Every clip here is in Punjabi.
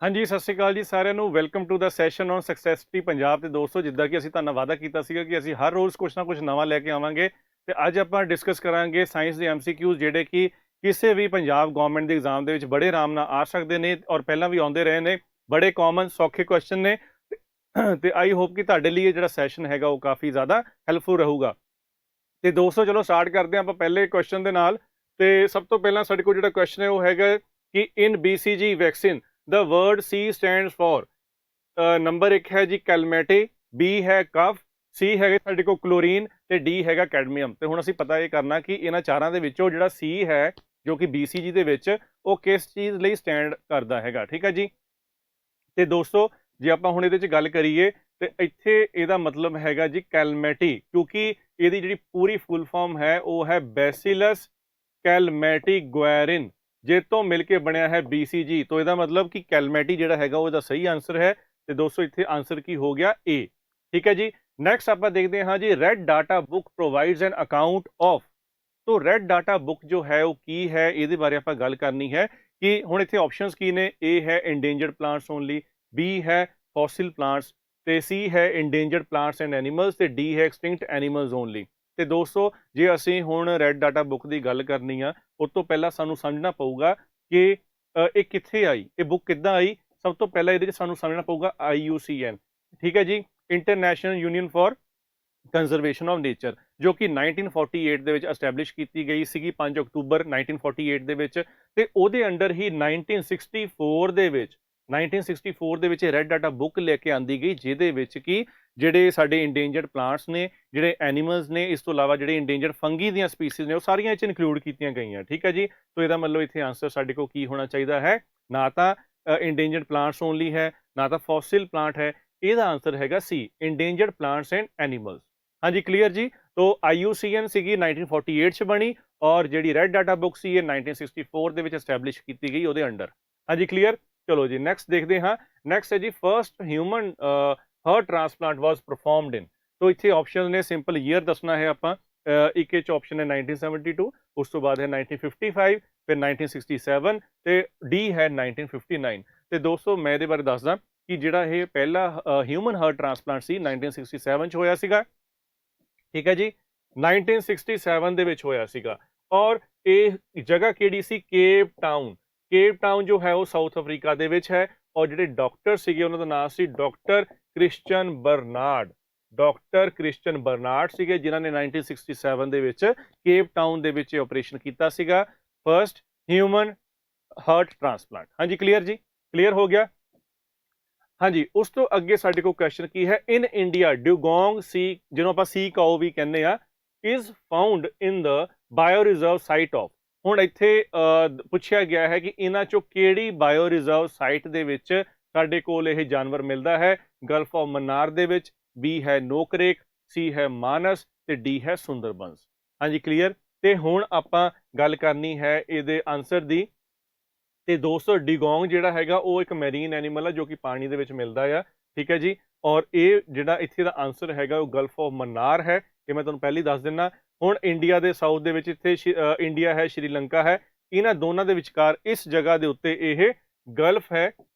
ਹਾਂਜੀ, ਸਤਿ ਸ਼੍ਰੀ ਅਕਾਲ ਜੀ ਸਾਰਿਆਂ ਨੂੰ। Welcome to the session on ਸਕਸੈਸਟੀ ਪੰਜਾਬ। ਤੇ ਦੋਸਤੋ, ਜਿੱਦਾਂ ਕਿ ਅਸੀਂ ਤੁਹਾਨੂੰ ਵਾਅਦਾ ਕੀਤਾ ਸੀਗਾ ਕਿ ਅਸੀਂ ਹਰ ਰੋਜ਼ ਕੁਛ ਨਾ ਕੁਛ ਨਵਾਂ ਲੈ ਕੇ ਆਵਾਂਗੇ। ਤੇ ਅੱਜ ਆਪਾਂ ਡਿਸਕਸ ਕਰਾਂਗੇ ਸਾਇੰਸ ਦੇ ਐਮਸੀਕਿਊਜ਼, ਜਿਹੜੇ ਕਿ ਕਿਸੇ ਵੀ ਪੰਜਾਬ ਗਵਰਨਮੈਂਟ ਦੇ ਐਗਜ਼ਾਮ ਦੇ ਵਿੱਚ ਬੜੇ ਆਰਾਮ ਨਾਲ ਆ ਸਕਦੇ ਨੇ ਔਰ ਪਹਿਲਾਂ ਵੀ ਆਉਂਦੇ ਰਹੇ ਨੇ। ਬੜੇ ਕਾਮਨ ਸੌਖੇ ਕੁਐਸਚਨ ਨੇ ਤੇ ਆਈ ਹੋਪ ਕਿ ਤੁਹਾਡੇ ਲਈ ਇਹ ਜਿਹੜਾ ਸੈਸ਼ਨ ਹੈਗਾ ਉਹ ਕਾਫੀ ਜ਼ਿਆਦਾ ਹੈਲਪਫੁਲ ਰਹੂਗਾ। ਤੇ ਦੋਸਤੋ, ਚਲੋ ਸਟਾਰਟ ਕਰਦੇ ਹਾਂ ਆਪਾਂ ਪਹਿਲੇ ਕੁਐਸਚਨ ਦੇ ਨਾਲ। ਤੇ ਸਭ ਤੋਂ ਪਹਿਲਾਂ ਸਾਡੇ ਕੋਲ ਜਿਹੜਾ ਕੁਐਸਚਨ ਹੈ ਉਹ ਹੈਗਾ ਕਿ in BCG vaccine the word C stands for. Number 1 ਹੈ ਜੀ ਕੈਲਮੈਟੀ, ਬੀ ਹੈ ਕਫ, ਸੀ ਹੈਗਾ ਸਾਡੇ ਕੋਲ ਕਲੋਰੀਨ ਤੇ ਡੀ ਹੈਗਾ ਕੈਡਮੀਅਮ। ਤੇ ਹੁਣ ਅਸੀਂ ਪਤਾ ਇਹ ਕਰਨਾ ਕਿ ਇਹਨਾਂ ਚਾਰਾਂ ਦੇ ਵਿੱਚੋਂ ਜਿਹੜਾ ਸੀ ਹੈ ਜੋ ਕਿ BCG ਦੇ ਵਿੱਚ ਉਹ ਕਿਸ ਚੀਜ਼ ਲਈ ਸਟੈਂਡ ਕਰਦਾ ਹੈਗਾ। ਠੀਕ ਹੈ ਜੀ। ਤੇ ਦੋਸਤੋ, ਜੇ ਆਪਾਂ ਹੁਣ ਇਹਦੇ 'ਚ ਗੱਲ ਕਰੀਏ ਤੇ ਇੱਥੇ ਇਹਦਾ ਮਤਲਬ ਹੈਗਾ ਜੀ ਕੈਲਮੈਟੀ, ਕਿਉਂਕਿ ਇਹਦੀ ਜਿਹੜੀ ਪੂਰੀ ਫੁੱਲ ਫਾਰਮ ਹੈ ਉਹ ਹੈ ਬੈਸਿਲਸ ਕੈਲਮੈਟੀ ਗੁਐਰਿਨ, ਜੇ ਤੋਂ ਮਿਲ ਕੇ ਬਣਿਆ ਹੈ BCG। तो ਇਹਦਾ ਮਤਲਬ ਕਿ ਕੈਲਮੈਟੀ ਜਿਹੜਾ ਹੈਗਾ ਉਹ ਇਹਦਾ ਸਹੀ ਆਂਸਰ ਹੈ। ਤੇ ਦੋਸਤੋ, ਇੱਥੇ ਆਂਸਰ ਕੀ ਹੋ ਗਿਆ? A। ਠੀਕ ਹੈ ਜੀ। ਨੈਕਸਟ ਆਪਾਂ ਦੇਖਦੇ ਹਾਂ ਜੀ, red data book provides an account of. तो ਰੈਡ ਡਾਟਾ ਬੁੱਕ ਜੋ ਹੈ ਉਹ ਕੀ ਹੈ, ਇਹਦੇ ਬਾਰੇ ਆਪਾਂ ਗੱਲ ਕਰਨੀ ਹੈ ਕਿ ਹੁਣ ਇੱਥੇ ਆਪਸ਼ਨਸ ਕੀ ਨੇ। A ਹੈ ਇੰਡੇਂਜਰਡ ਪਲਾਂਟਸ ਓਨਲੀ, B ਹੈ ਫੋਸਿਲ ਪਲਾਂਟਸ, ਤੇ C ਹੈ ਇੰਡੇਂਜਰਡ ਪਲਾਂਟਸ ਐਂਡ ਐਨੀਮਲਸ, ਤੇ D ਹੈ ਐਕਸਟਿੰਕਟ ਐਨੀਮਲਸ ਓਨਲੀ। ਤੇ ਦੋਸਤੋ, ਜੇ ਅਸੀਂ ਹੁਣ ਰੈਡ ਡਾਟਾ ਬੁੱਕ ਦੀ ਗੱਲ ਕਰਨੀ ਆ, ਉਸ ਤੋਂ ਪਹਿਲਾਂ ਸਾਨੂੰ ਸਮਝਣਾ ਪਊਗਾ ਕਿ ਇਹ ਕਿੱਥੇ ਆਈ, ਇਹ ਬੁੱਕ ਕਿੱਦਾਂ ਆਈ। ਸਭ ਤੋਂ ਪਹਿਲਾਂ ਇਹਦੇ 'ਚ ਸਾਨੂੰ ਸਮਝਣਾ ਪਊਗਾ IUCN। ਠੀਕ ਹੈ ਜੀ, international union for conservation of nature, ਜੋ ਕਿ 1948 ਦੇ ਵਿੱਚ ਐਸਟੈਬਲਿਸ਼ ਕੀਤੀ ਗਈ ਸੀਗੀ 5 ਅਕਤੂਬਰ 1948 ਦੇ ਵਿੱਚ। ਤੇ ਉਹਦੇ ਅੰਡਰ ਹੀ 1964 ਦੇ ਵਿੱਚ ਰੈਡ ਡਾਟਾ ਬੁੱਕ ਲੈ ਕੇ ਆਂਦੀ ਗਈ, ਜਿਹਦੇ ਵਿੱਚ ਕਿ ਜਿਹੜੇ ਸਾਡੇ ਇੰਡੇਂਜਰਡ ਪਲਾਂਟਸ ਨੇ, ਜਿਹੜੇ ਐਨੀਮਲਸ ਨੇ, ਇਸ ਤੋਂ ਇਲਾਵਾ ਜਿਹੜੇ ਇੰਡੇਂਜਰਡ ਫੰਗੀ ਦੀਆਂ ਸਪੀਸੀਜ਼ ਨੇ, ਉਹ ਸਾਰੀਆਂ ਇਹ 'ਚ ਇਨਕਲੂਡ ਕੀਤੀਆਂ ਗਈਆਂ। ਠੀਕ ਹੈ ਜੀ। ਤਾਂ ਇਹਦਾ ਮਤਲਬ ਇੱਥੇ ਆਂਸਰ ਸਾਡੇ ਕੋਲ ਕੀ ਹੋਣਾ ਚਾਹੀਦਾ ਹੈ? ਨਾ ਤਾਂ ਇੰਡੇਂਜਰਡ ਪਲਾਂਟਸ ਓਨਲੀ ਹੈ, ਨਾ ਤਾਂ ਫੋਸਿਲ ਪਲਾਂਟ ਹੈ। ਇਹਦਾ ਆਂਸਰ ਹੈਗਾ C, ਇੰਡੇਂਜਰਡ ਪਲਾਂਟਸ ਐਂਡ ਐਨੀਮਲਸ। ਹਾਂਜੀ, ਕਲੀਅਰ ਜੀ। तो IUCN ਸੀਗੀ 1948 ਚ ਬਣੀ, ਔਰ ਜਿਹੜੀ ਰੈਡ ਡਾਟਾ ਬੁੱਕ ਸੀ ਇਹ 1964 ਦੇ ਵਿੱਚ ਐਸਟੈਬਲਿਸ਼ ਕੀਤੀ ਗਈ ਉਹਦੇ ਅੰਡਰ। ਹਾਂਜੀ, ਕਲੀਅਰ। ਚਲੋ ਜੀ, ਨੈਕਸਟ ਦੇਖਦੇ ਹਾਂ। ਨੈਕਸਟ ਹੈ ਜੀ, ਫਰਸਟ ਹਿਊਮਨ ਹਾਰਟ ਟ੍ਰਾਂਸਪਲਾਂਟ ਵਾਜ਼ ਪਰਫॉर्म्ड ਇਨ। तो ਇੱਥੇ ਆਪਸ਼ਨ ਨੇ, ਸਿੰਪਲ ਈਅਰ ਦੱਸਣਾ ਹੈ ਆਪਾਂ। ਇੱਕ ਇਹ 'ਚ ਆਪਸ਼ਨ ਹੈ 1972, ਉਸ ਤੋਂ ਬਾਅਦ ਹੈ 1955, ਫਿਰ 1967 ਤੇ D ਹੈ 1959। ਤੇ ਦੋਸਤੋ, ਮੈਂ ਇਹਦੇ ਬਾਰੇ ਦੱਸਦਾ ਕਿ ਜਿਹੜਾ ਇਹ ਪਹਿਲਾ ਹਿਊਮਨ ਹਾਰਟ ਟ੍ਰਾਂਸਪਲਾਂਟ ਸੀ 1967 ਚ ਹੋਇਆ ਸੀਗਾ। ਠੀਕ ਹੈ ਜੀ, 1967 ਦੇ ਵਿੱਚ ਹੋਇਆ ਸੀਗਾ। ਔਰ ਇਹ ਜਗ੍ਹਾ ਕਿਹੜੀ ਸੀ? Cape Town. ਕੇਪ ਟਾਊਨ ਜੋ ਹੈ ਉਹ ਸਾਊਥ ਅਫਰੀਕਾ ਦੇ ਵਿੱਚ ਹੈ। ਔਰ ਜਿਹੜੇ ਡਾਕਟਰ ਸੀਗੇ ਉਹਨਾਂ ਦਾ ਨਾਮ ਸੀ doctor Christian Barnard. Doctor Christian Barnard ਸੀਗੇ ਜਿਨ੍ਹਾਂ ਨੇ 1967 ਦੇ ਵਿੱਚ ਕੇਪ ਟਾਊਨ ਦੇ ਵਿੱਚ ਆਪਰੇਸ਼ਨ ਕੀਤਾ ਸੀਗਾ, ਫਰਸਟ ਹਿਊਮਨ ਹਾਰਟ ਟ੍ਰਾਂਸਪਲਾਂਟ। ਹਾਂਜੀ, ਕਲੀਅਰ ਜੀ, ਕਲੀਅਰ ਹੋ ਗਿਆ। ਹਾਂਜੀ, ਉਸ ਤੋਂ ਅੱਗੇ ਸਾਡੇ ਕੋਲ ਕੁਐਸਚਨ ਕੀ ਹੈ? ਇਨ ਇੰਡੀਆ ਡਿਊਗੋਂਗ ਸੀ, ਜਿਹਨੂੰ ਆਪਾਂ ਸੀ ਕਾਓ ਵੀ ਕਹਿੰਦੇ ਆ, is found in the bio reserve site of. ਹੁਣ ਇੱਥੇ ਪੁੱਛਿਆ ਗਿਆ ਹੈ ਕਿ ਇਹਨਾਂ ਚੋਂ ਕਿਹੜੀ ਬਾਇਓ ਰਿਜ਼ਰਵ ਸਾਈਟ ਦੇ ਵਿੱਚ ਸਾਡੇ ਕੋਲ ਇਹ ਜਾਨਵਰ ਮਿਲਦਾ ਹੈ? ਗਲਫ ਆਫ ਮਨਾਰ ਦੇ ਵਿੱਚ, B ਹੈ ਨੋਕਰੇਕ, C ਹੈ ਮਾਨਸ, ਤੇ D ਹੈ ਸੁੰਦਰਬੰਸ। ਹਾਂਜੀ, ਕਲੀਅਰ। ਤੇ ਹੁਣ ਆਪਾਂ ਗੱਲ ਕਰਨੀ ਹੈ ਇਹਦੇ ਆਂਸਰ ਦੀ। ਤੇ ਦੋਸਤੋ, ਡਿਗੋਂਗ ਜਿਹੜਾ ਹੈਗਾ ਉਹ ਇੱਕ ਮੈਰੀਨ ਐਨੀਮਲ ਹੈ ਜੋ ਕਿ ਪਾਣੀ ਦੇ ਵਿੱਚ ਮਿਲਦਾ ਆ। ਠੀਕ ਹੈ ਜੀ। ਔਰ ਇਹ ਜਿਹੜਾ ਇੱਥੇ ਦਾ ਆਂਸਰ ਹੈਗਾ ਉਹ ਗਲਫ ਆਫ ਮਨਾਰ ਹੈ। ਇਹ ਮੈਂ ਤੁਹਾਨੂੰ ਪਹਿਲਾਂ ਹੀ ਦੱਸ ਦਿੰਦਾ। ਹੁਣ ਇੰਡੀਆ ਦੇ ਸਾਊਥ ਦੇ ਵਿੱਚ ਇੱਥੇ ਇੰਡੀਆ ਹੈ, ਸ਼੍ਰੀਲੰਕਾ ਹੈ, ਇਹਨਾਂ ਦੋਨਾਂ ਦੇ ਵਿਚਕਾਰ ਇਸ ਜਗ੍ਹਾ ਦੇ ਉੱਤੇ ਇਹ ਗਲਫ ਹੈ,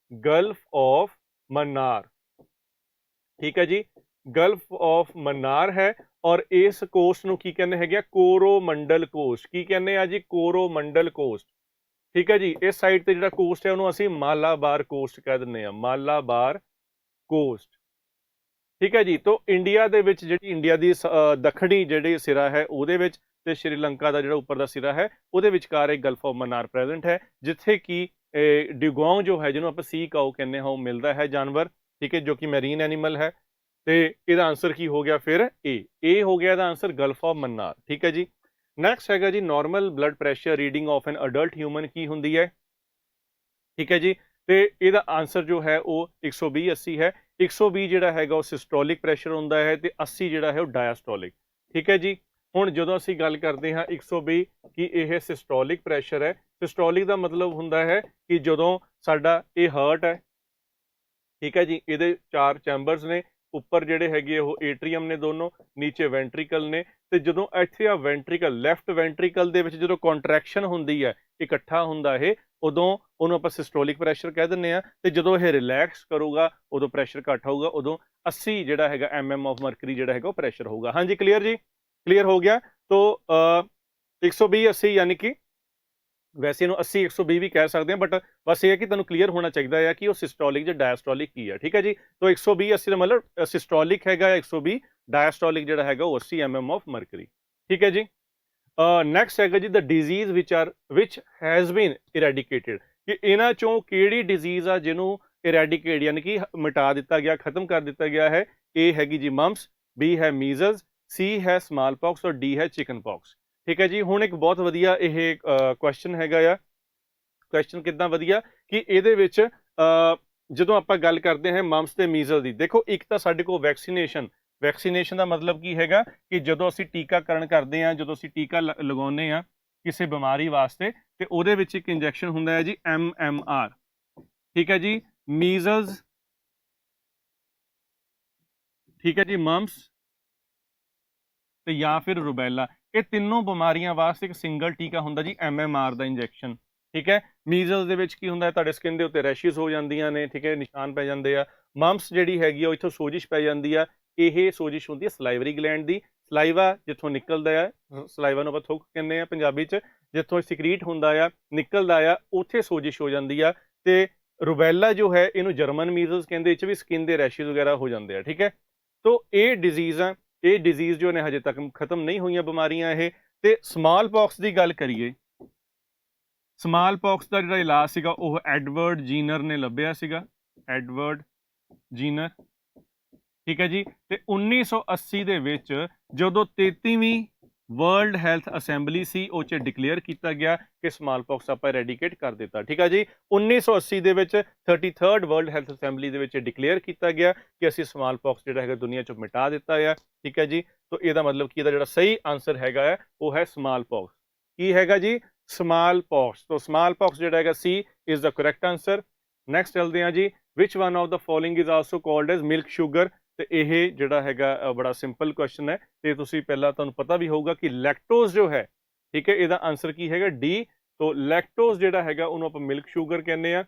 ਗਲਫ ਆਫ ਮਨਾਰ। ਠੀਕ ਹੈ ਜੀ, ਗਲਫ ਆਫ ਮਨਾਰ ਹੈ। ਔਰ ਇਸ ਕੋਸਟ ਨੂੰ ਕੀ ਕਹਿੰਦੇ ਹੈਗੇ ਆ? ਕੋਰੋਮੰਡਲ ਕੋਸਟ। ਕੀ ਕਹਿੰਦੇ ਆ ਜੀ? ਕੋਰੋਮੰਡਲ ਕੋਸਟ। ਠੀਕ ਹੈ ਜੀ। ਇਸ ਸਾਈਡ ਤੇ ਜਿਹੜਾ ਕੋਸਟ ਹੈ ਉਹਨੂੰ ਅਸੀਂ ਮਾਲਾਬਾਰ ਕੋਸਟ ਕਹਿ ਦਿੰਦੇ ਆ, ਮਾਲਾਬਾਰ ਕੋਸਟ। ਠੀਕ ਹੈ ਜੀ। ਤੋਂ ਇੰਡੀਆ ਦੇ ਵਿੱਚ ਜਿਹੜੀ ਇੰਡੀਆ ਦੀ ਦੱਖਣੀ ਜਿਹੜੀ ਸਿਰਾ ਹੈ ਉਹਦੇ ਵਿੱਚ, ਤੇ ਸ਼੍ਰੀਲੰਕਾ ਦਾ ਜਿਹੜਾ ਉੱਪਰ ਦਾ ਸਿਰਾ ਹੈ ਉਹਦੇ ਵਿਚਕਾਰ ਇੱਕ ਗਲਫ ਆਫ ਮਨਾਰ ਪ੍ਰੈਜ਼ੈਂਟ ਹੈ, ਜਿੱਥੇ ਕਿ ਡਿਗੋਂਗ ਜੋ ਹੈ, ਜਿਹਨੂੰ ਆਪਾਂ ਸੀ ਕਾਓ ਕਹਿੰਦੇ ਹਾਂ, ਉਹ ਮਿਲਦਾ ਹੈ ਜਾਨਵਰ। ਠੀਕ ਹੈ, ਜੋ ਕਿ ਮੈਰੀਨ ਐਨੀਮਲ ਹੈ। ਤੇ ਇਹਦਾ ਆਂਸਰ ਕੀ ਹੋ ਗਿਆ ਫਿਰ? A ਹੋ ਗਿਆ ਇਹਦਾ ਆਂਸਰ, ਗਲਫ ਆਫ ਮਨਾਰ। ਠੀਕ ਹੈ ਜੀ। ਨੈਕਸਟ ਹੈਗਾ ਜੀ, normal blood pressure reading of an adult human ਕੀ ਹੁੰਦੀ ਹੈ? ਠੀਕ ਹੈ ਜੀ। ਤੇ ਇਹਦਾ ਆਂਸਰ ਜੋ ਹੈ ਉਹ 120/80 ਹੈ। 120 ਜਿਹੜਾ ਹੈਗਾ ਉਹ ਸਿਸਟੋਲਿਕ ਪ੍ਰੈਸ਼ਰ ਹੁੰਦਾ ਹੈ, ਤੇ 80 ਜਿਹੜਾ ਹੈ ਉਹ ਡਾਇਸਟੋਲਿਕ। ਠੀਕ ਹੈ ਜੀ। ਹੁਣ ਜਦੋਂ ਅਸੀਂ ਗੱਲ ਕਰਦੇ ਹਾਂ 120 ਕਿ ਇਹ ਸਿਸਟੋਲਿਕ ਪ੍ਰੈਸ਼ਰ ਹੈ, ਸਿਸਟੋਲਿਕ ਦਾ ਮਤਲਬ ਹੁੰਦਾ ਹੈ ਕਿ ਜਦੋਂ ਸਾਡਾ ਇਹ ਹਾਰਟ ਹੈ, ਠੀਕ ਹੈ ਜੀ, ਇਹਦੇ 4 ਚੈਂਬਰਸ ਨੇ, ਉੱਪਰ ਜਿਹੜੇ ਹੈਗੇ ਉਹ ਏਟਰੀਅਮ ਨੇ ਦੋਨੋਂ, ਨੀਚੇ ਵੈਂਟਰੀਕਲ ਨੇ। ਤੇ ਜਦੋਂ ਇੱਥੇ ਆ ਵੈਂਟਰੀਕਲ, ਲੈਫਟ ਵੈਂਟਰੀਕਲ ਦੇ ਵਿੱਚ ਜਦੋਂ ਕੰਟਰੈਕਸ਼ਨ ਹੁੰਦੀ ਹੈ, ਇਕੱਠਾ ਹੁੰਦਾ ਇਹ, ਉਦੋਂ ਉਹਨੂੰ ਆਪਾਂ ਸਿਸਟੋਲਿਕ ਪ੍ਰੈਸ਼ਰ ਕਹਿ ਦਿੰਦੇ ਆ, ਤੇ ਜਦੋਂ ਇਹ ਰਿਲੈਕਸ ਕਰੂਗਾ ਉਦੋਂ ਪ੍ਰੈਸ਼ਰ ਘੱਟ ਹੋਊਗਾ, ਉਦੋਂ 80 ਜਿਹੜਾ ਹੈਗਾ mm ਆਫ ਮਰਕਰੀ ਜਿਹੜਾ ਹੈਗਾ ਉਹ ਪ੍ਰੈਸ਼ਰ ਹੋਊਗਾ। ਹਾਂਜੀ ਕਲੀਅਰ ਜੀ, ਕਲੀਅਰ ਹੋ ਗਿਆ। तो 120 80 यानी कि ਵੈਸੇ ਇਹਨੂੰ 80 120 ਵੀ ਕਹਿ ਸਕਦੇ ਆ, ਬਟ ਬਸ ਇਹ ਹੈ ਕਿ ਤੁਹਾਨੂੰ ਕਲੀਅਰ ਹੋਣਾ ਚਾਹੀਦਾ ਹੈ ਕਿ ਉਹ ਸਿਸਟੋਲਿਕ ਜਾਂ ਡਾਇਸਟੋਲਿਕ ਕੀ ਹੈ। ਠੀਕ ਹੈ ਜੀ, ਤਾਂ 120 80 ਦਾ ਮਤਲਬ ਸਿਸਟੋਲਿਕ ਹੈਗਾ 120, ਡਾਇਸਟੋਲਿਕ ਜਿਹੜਾ ਹੈਗਾ ਉਹ 80 mm ਆਫ ਮਰਕਰੀ। ਠੀਕ ਹੈ ਜੀ। ਨੈਕਸਟ ਹੈਗਾ ਜੀ ਦ ਡਿਜ਼ੀਜ਼ ਵਿਚ ਹੈਜ਼ ਬੀਨ ਇਰੈਡੀਕੇਟਡ, ਕਿ ਇਹਨਾਂ ਚੋਂ ਕਿਹੜੀ ਡਿਜ਼ੀਜ਼ ਆ ਜਿਹਨੂੰ ਇਰੈਡੀਕੇਟ ਯਾਨੀ ਕਿ ਮਿਟਾ ਦਿੱਤਾ ਗਿਆ, ਖਤਮ ਕਰ ਦਿੱਤਾ ਗਿਆ ਹੈ। ਇਹ ਹੈਗੀ ਜੀ ਮਮਸ, ਬੀ ਹੈ ਮੀਜ਼ਲਸ, ਸੀ ਹੈ ਸਮਾਲ ਪੌਕਸ ਔਰ ਡੀ ਹੈ ਚਿਕਨ ਪੌਕਸ। ਠੀਕ ਹੈ ਜੀ। ਹੁਣ ਇੱਕ ਬਹੁਤ ਵਧੀਆ ਇਹ ਕੁਐਸਚਨ ਹੈਗਾ ਆ। ਕੁਐਸਚਨ ਕਿੱਦਾਂ ਵਧੀਆ ਕਿ ਇਹਦੇ ਵਿੱਚ ਜਦੋਂ ਆਪਾਂ ਗੱਲ ਕਰਦੇ ਹਾਂ ਮਮਸ ਤੇ ਮੀਜ਼ਲ ਦੀ, ਦੇਖੋ ਇੱਕ ਤਾਂ ਸਾਡੇ ਕੋਲ ਵੈਕਸੀਨੇਸ਼ਨ ਦਾ ਮਤਲਬ ਕੀ ਹੈਗਾ ਕਿ ਜਦੋਂ ਅਸੀਂ ਟੀਕਾਕਰਨ ਕਰਦੇ ਹਾਂ, ਜਦੋਂ ਅਸੀਂ ਟੀਕਾ ਲਗਾਉਂਦੇ ਹਾਂ ਕਿਸੇ ਬਿਮਾਰੀ ਵਾਸਤੇ, ਤੇ ਉਹਦੇ ਵਿੱਚ ਇੱਕ ਇੰਜੈਕਸ਼ਨ ਹੁੰਦਾ ਹੈ ਜੀ MMR। ਠੀਕ ਹੈ ਜੀ, ਮੀਜ਼ਲਸ, ਠੀਕ ਹੈ ਜੀ, ਮਮਸ ਤੇ ਜਾਂ ਫਿਰ ਰੁਬੈਲਾ, ਇਹ ਤਿੰਨੋਂ ਬਿਮਾਰੀਆਂ ਵਾਸਤੇ ਇੱਕ ਸਿੰਗਲ ਟੀਕਾ ਹੁੰਦਾ ਜੀ MMR ਦਾ ਇੰਜੈਕਸ਼ਨ। ਠੀਕ ਹੈ। ਮੀਜ਼ਲਸ ਦੇ ਵਿੱਚ ਕੀ ਹੁੰਦਾ ਹੈ, ਤੁਹਾਡੇ ਸਕਿਨ ਦੇ ਉੱਤੇ ਰੈਸ਼ਿਸ ਹੋ ਜਾਂਦੀਆਂ ਨੇ, ਠੀਕ ਹੈ, ਨਿਸ਼ਾਨ ਪੈ ਜਾਂਦੇ ਆ। ਮਮਸ ਜਿਹੜੀ ਹੈਗੀ ਉਹ ਇੱਥੋਂ ਸੋਜਿਸ਼ ਪੈ ਜਾਂਦੀ ਆ, ਇਹ ਸੋਜਿਸ਼ ਹੁੰਦੀ ਹੈ ਸਲਾਈਵਰੀ ਗਲੈਂਡ ਦੀ, ਸਲਾਈਵਾ ਜਿੱਥੋਂ ਨਿਕਲਦਾ ਆ, ਸਲਾਈਵਾ ਨੂੰ ਆਪਾਂ ਥੁੱਕ ਕਹਿੰਦੇ ਆ ਪੰਜਾਬੀ 'ਚ, ਜਿੱਥੋਂ ਸਿਕਰੀਟ ਹੁੰਦਾ ਆ, ਨਿਕਲਦਾ ਆ, ਉੱਥੇ ਸੋਜਿਸ਼ ਹੋ ਜਾਂਦੀ ਆ। ਤੇ ਰੁਬੈਲਾ ਜੋ ਹੈ ਇਹਨੂੰ ਜਰਮਨ ਮੀਜ਼ਲਸ ਕਹਿੰਦੇ, ਇਹ 'ਚ ਵੀ ਸਕਿਨ ਦੇ ਰੈਸ਼ਿਸ ਵਗੈਰਾ ਹੋ ਜਾਂਦੇ ਆ। ਠੀਕ ਹੈ। ਤੋ ਇਹ ਡਿਜ਼ੀਜ਼ ਆ, ਇਹ ਡਿਜ਼ੀਜ਼ ਜੋ ਨੇ ਹਜੇ ਤੱਕ ਖਤਮ ਨਹੀਂ ਹੋਈਆਂ ਬਿਮਾਰੀਆਂ ਇਹ। ਤੇ ਸਮਾਲ ਪੌਕਸ ਦੀ ਗੱਲ ਕਰੀਏ, ਸਮਾਲ ਪੌਕਸ ਦਾ ਜਿਹੜਾ ਇਲਾਜ ਸੀਗਾ ਉਹ ਐਡਵਰਡ ਜੀਨਰ ਨੇ ਲੱਭਿਆ ਸੀਗਾ, ਐਡਵਰਡ ਜੀਨਰ। ਠੀਕ ਹੈ ਜੀ। ਤੇ 1980 ਦੇ ਵਿੱਚ ਜਦੋਂ 33ਵੀਂ ਵਰਲਡ ਹੈਲਥ ਅਸੈਂਬਲੀ ਸੀ, ਉਹ 'ਚ ਡਿਕਲੇਅਰ ਕੀਤਾ ਗਿਆ ਕਿ ਸਮਾਲ ਪੌਕਸ ਆਪਾਂ ਇਰੈਡੀਕੇਟ ਕਰ ਦਿੱਤਾ। ਠੀਕ ਹੈ ਜੀ। 1980 ਦੇ ਵਿੱਚ 33rd ਵਰਲਡ ਹੈਲਥ ਅਸੈਂਬਲੀ ਦੇ ਵਿੱਚ ਡਿਕਲੇਅਰ ਕੀਤਾ ਗਿਆ ਕਿ ਅਸੀਂ ਸਮਾਲ ਪੌਕਸ ਜਿਹੜਾ ਹੈਗਾ ਦੁਨੀਆ 'ਚੋਂ ਮਿਟਾ ਦਿੱਤਾ ਆ। ਠੀਕ ਹੈ ਜੀ। ਤਾਂ ਇਹਦਾ ਮਤਲਬ ਕਿ ਇਹਦਾ ਜਿਹੜਾ ਸਹੀ ਆਨਸਰ ਹੈਗਾ ਹੈ ਉਹ ਹੈ ਸਮਾਲ ਪੌਕਸ। ਕੀ ਹੈਗਾ ਜੀ? Small pox. ਤਾਂ ਸਮਾਲ ਪੌਕਸ ਜਿਹੜਾ ਹੈਗਾ ਸੀ is the correct answer. Next ਚੱਲਦੇ ਹਾਂ ਜੀ, which one of the following is also called as milk sugar. ਤੇ ਇਹ ਜਿਹੜਾ ਹੈਗਾ ਬੜਾ ਸਿੰਪਲ ਕੁਐਸਚਨ ਹੈ, ਤੇ ਤੁਸੀਂ ਪਹਿਲਾਂ ਤੁਹਾਨੂੰ ਪਤਾ ਵੀ ਹੋਊਗਾ ਕਿ ਲੈਕਟੋਜ਼ ਜੋ ਹੈ, ਠੀਕ ਹੈ, ਇਹਦਾ ਆਨਸਰ ਕੀ ਹੈਗਾ? ਡੀ। ਤੋਂ ਲੈਕਟੋਜ਼ ਜਿਹੜਾ ਹੈਗਾ ਉਹਨੂੰ ਆਪਾਂ ਮਿਲਕ ਸ਼ੂਗਰ ਕਹਿੰਦੇ ਆ।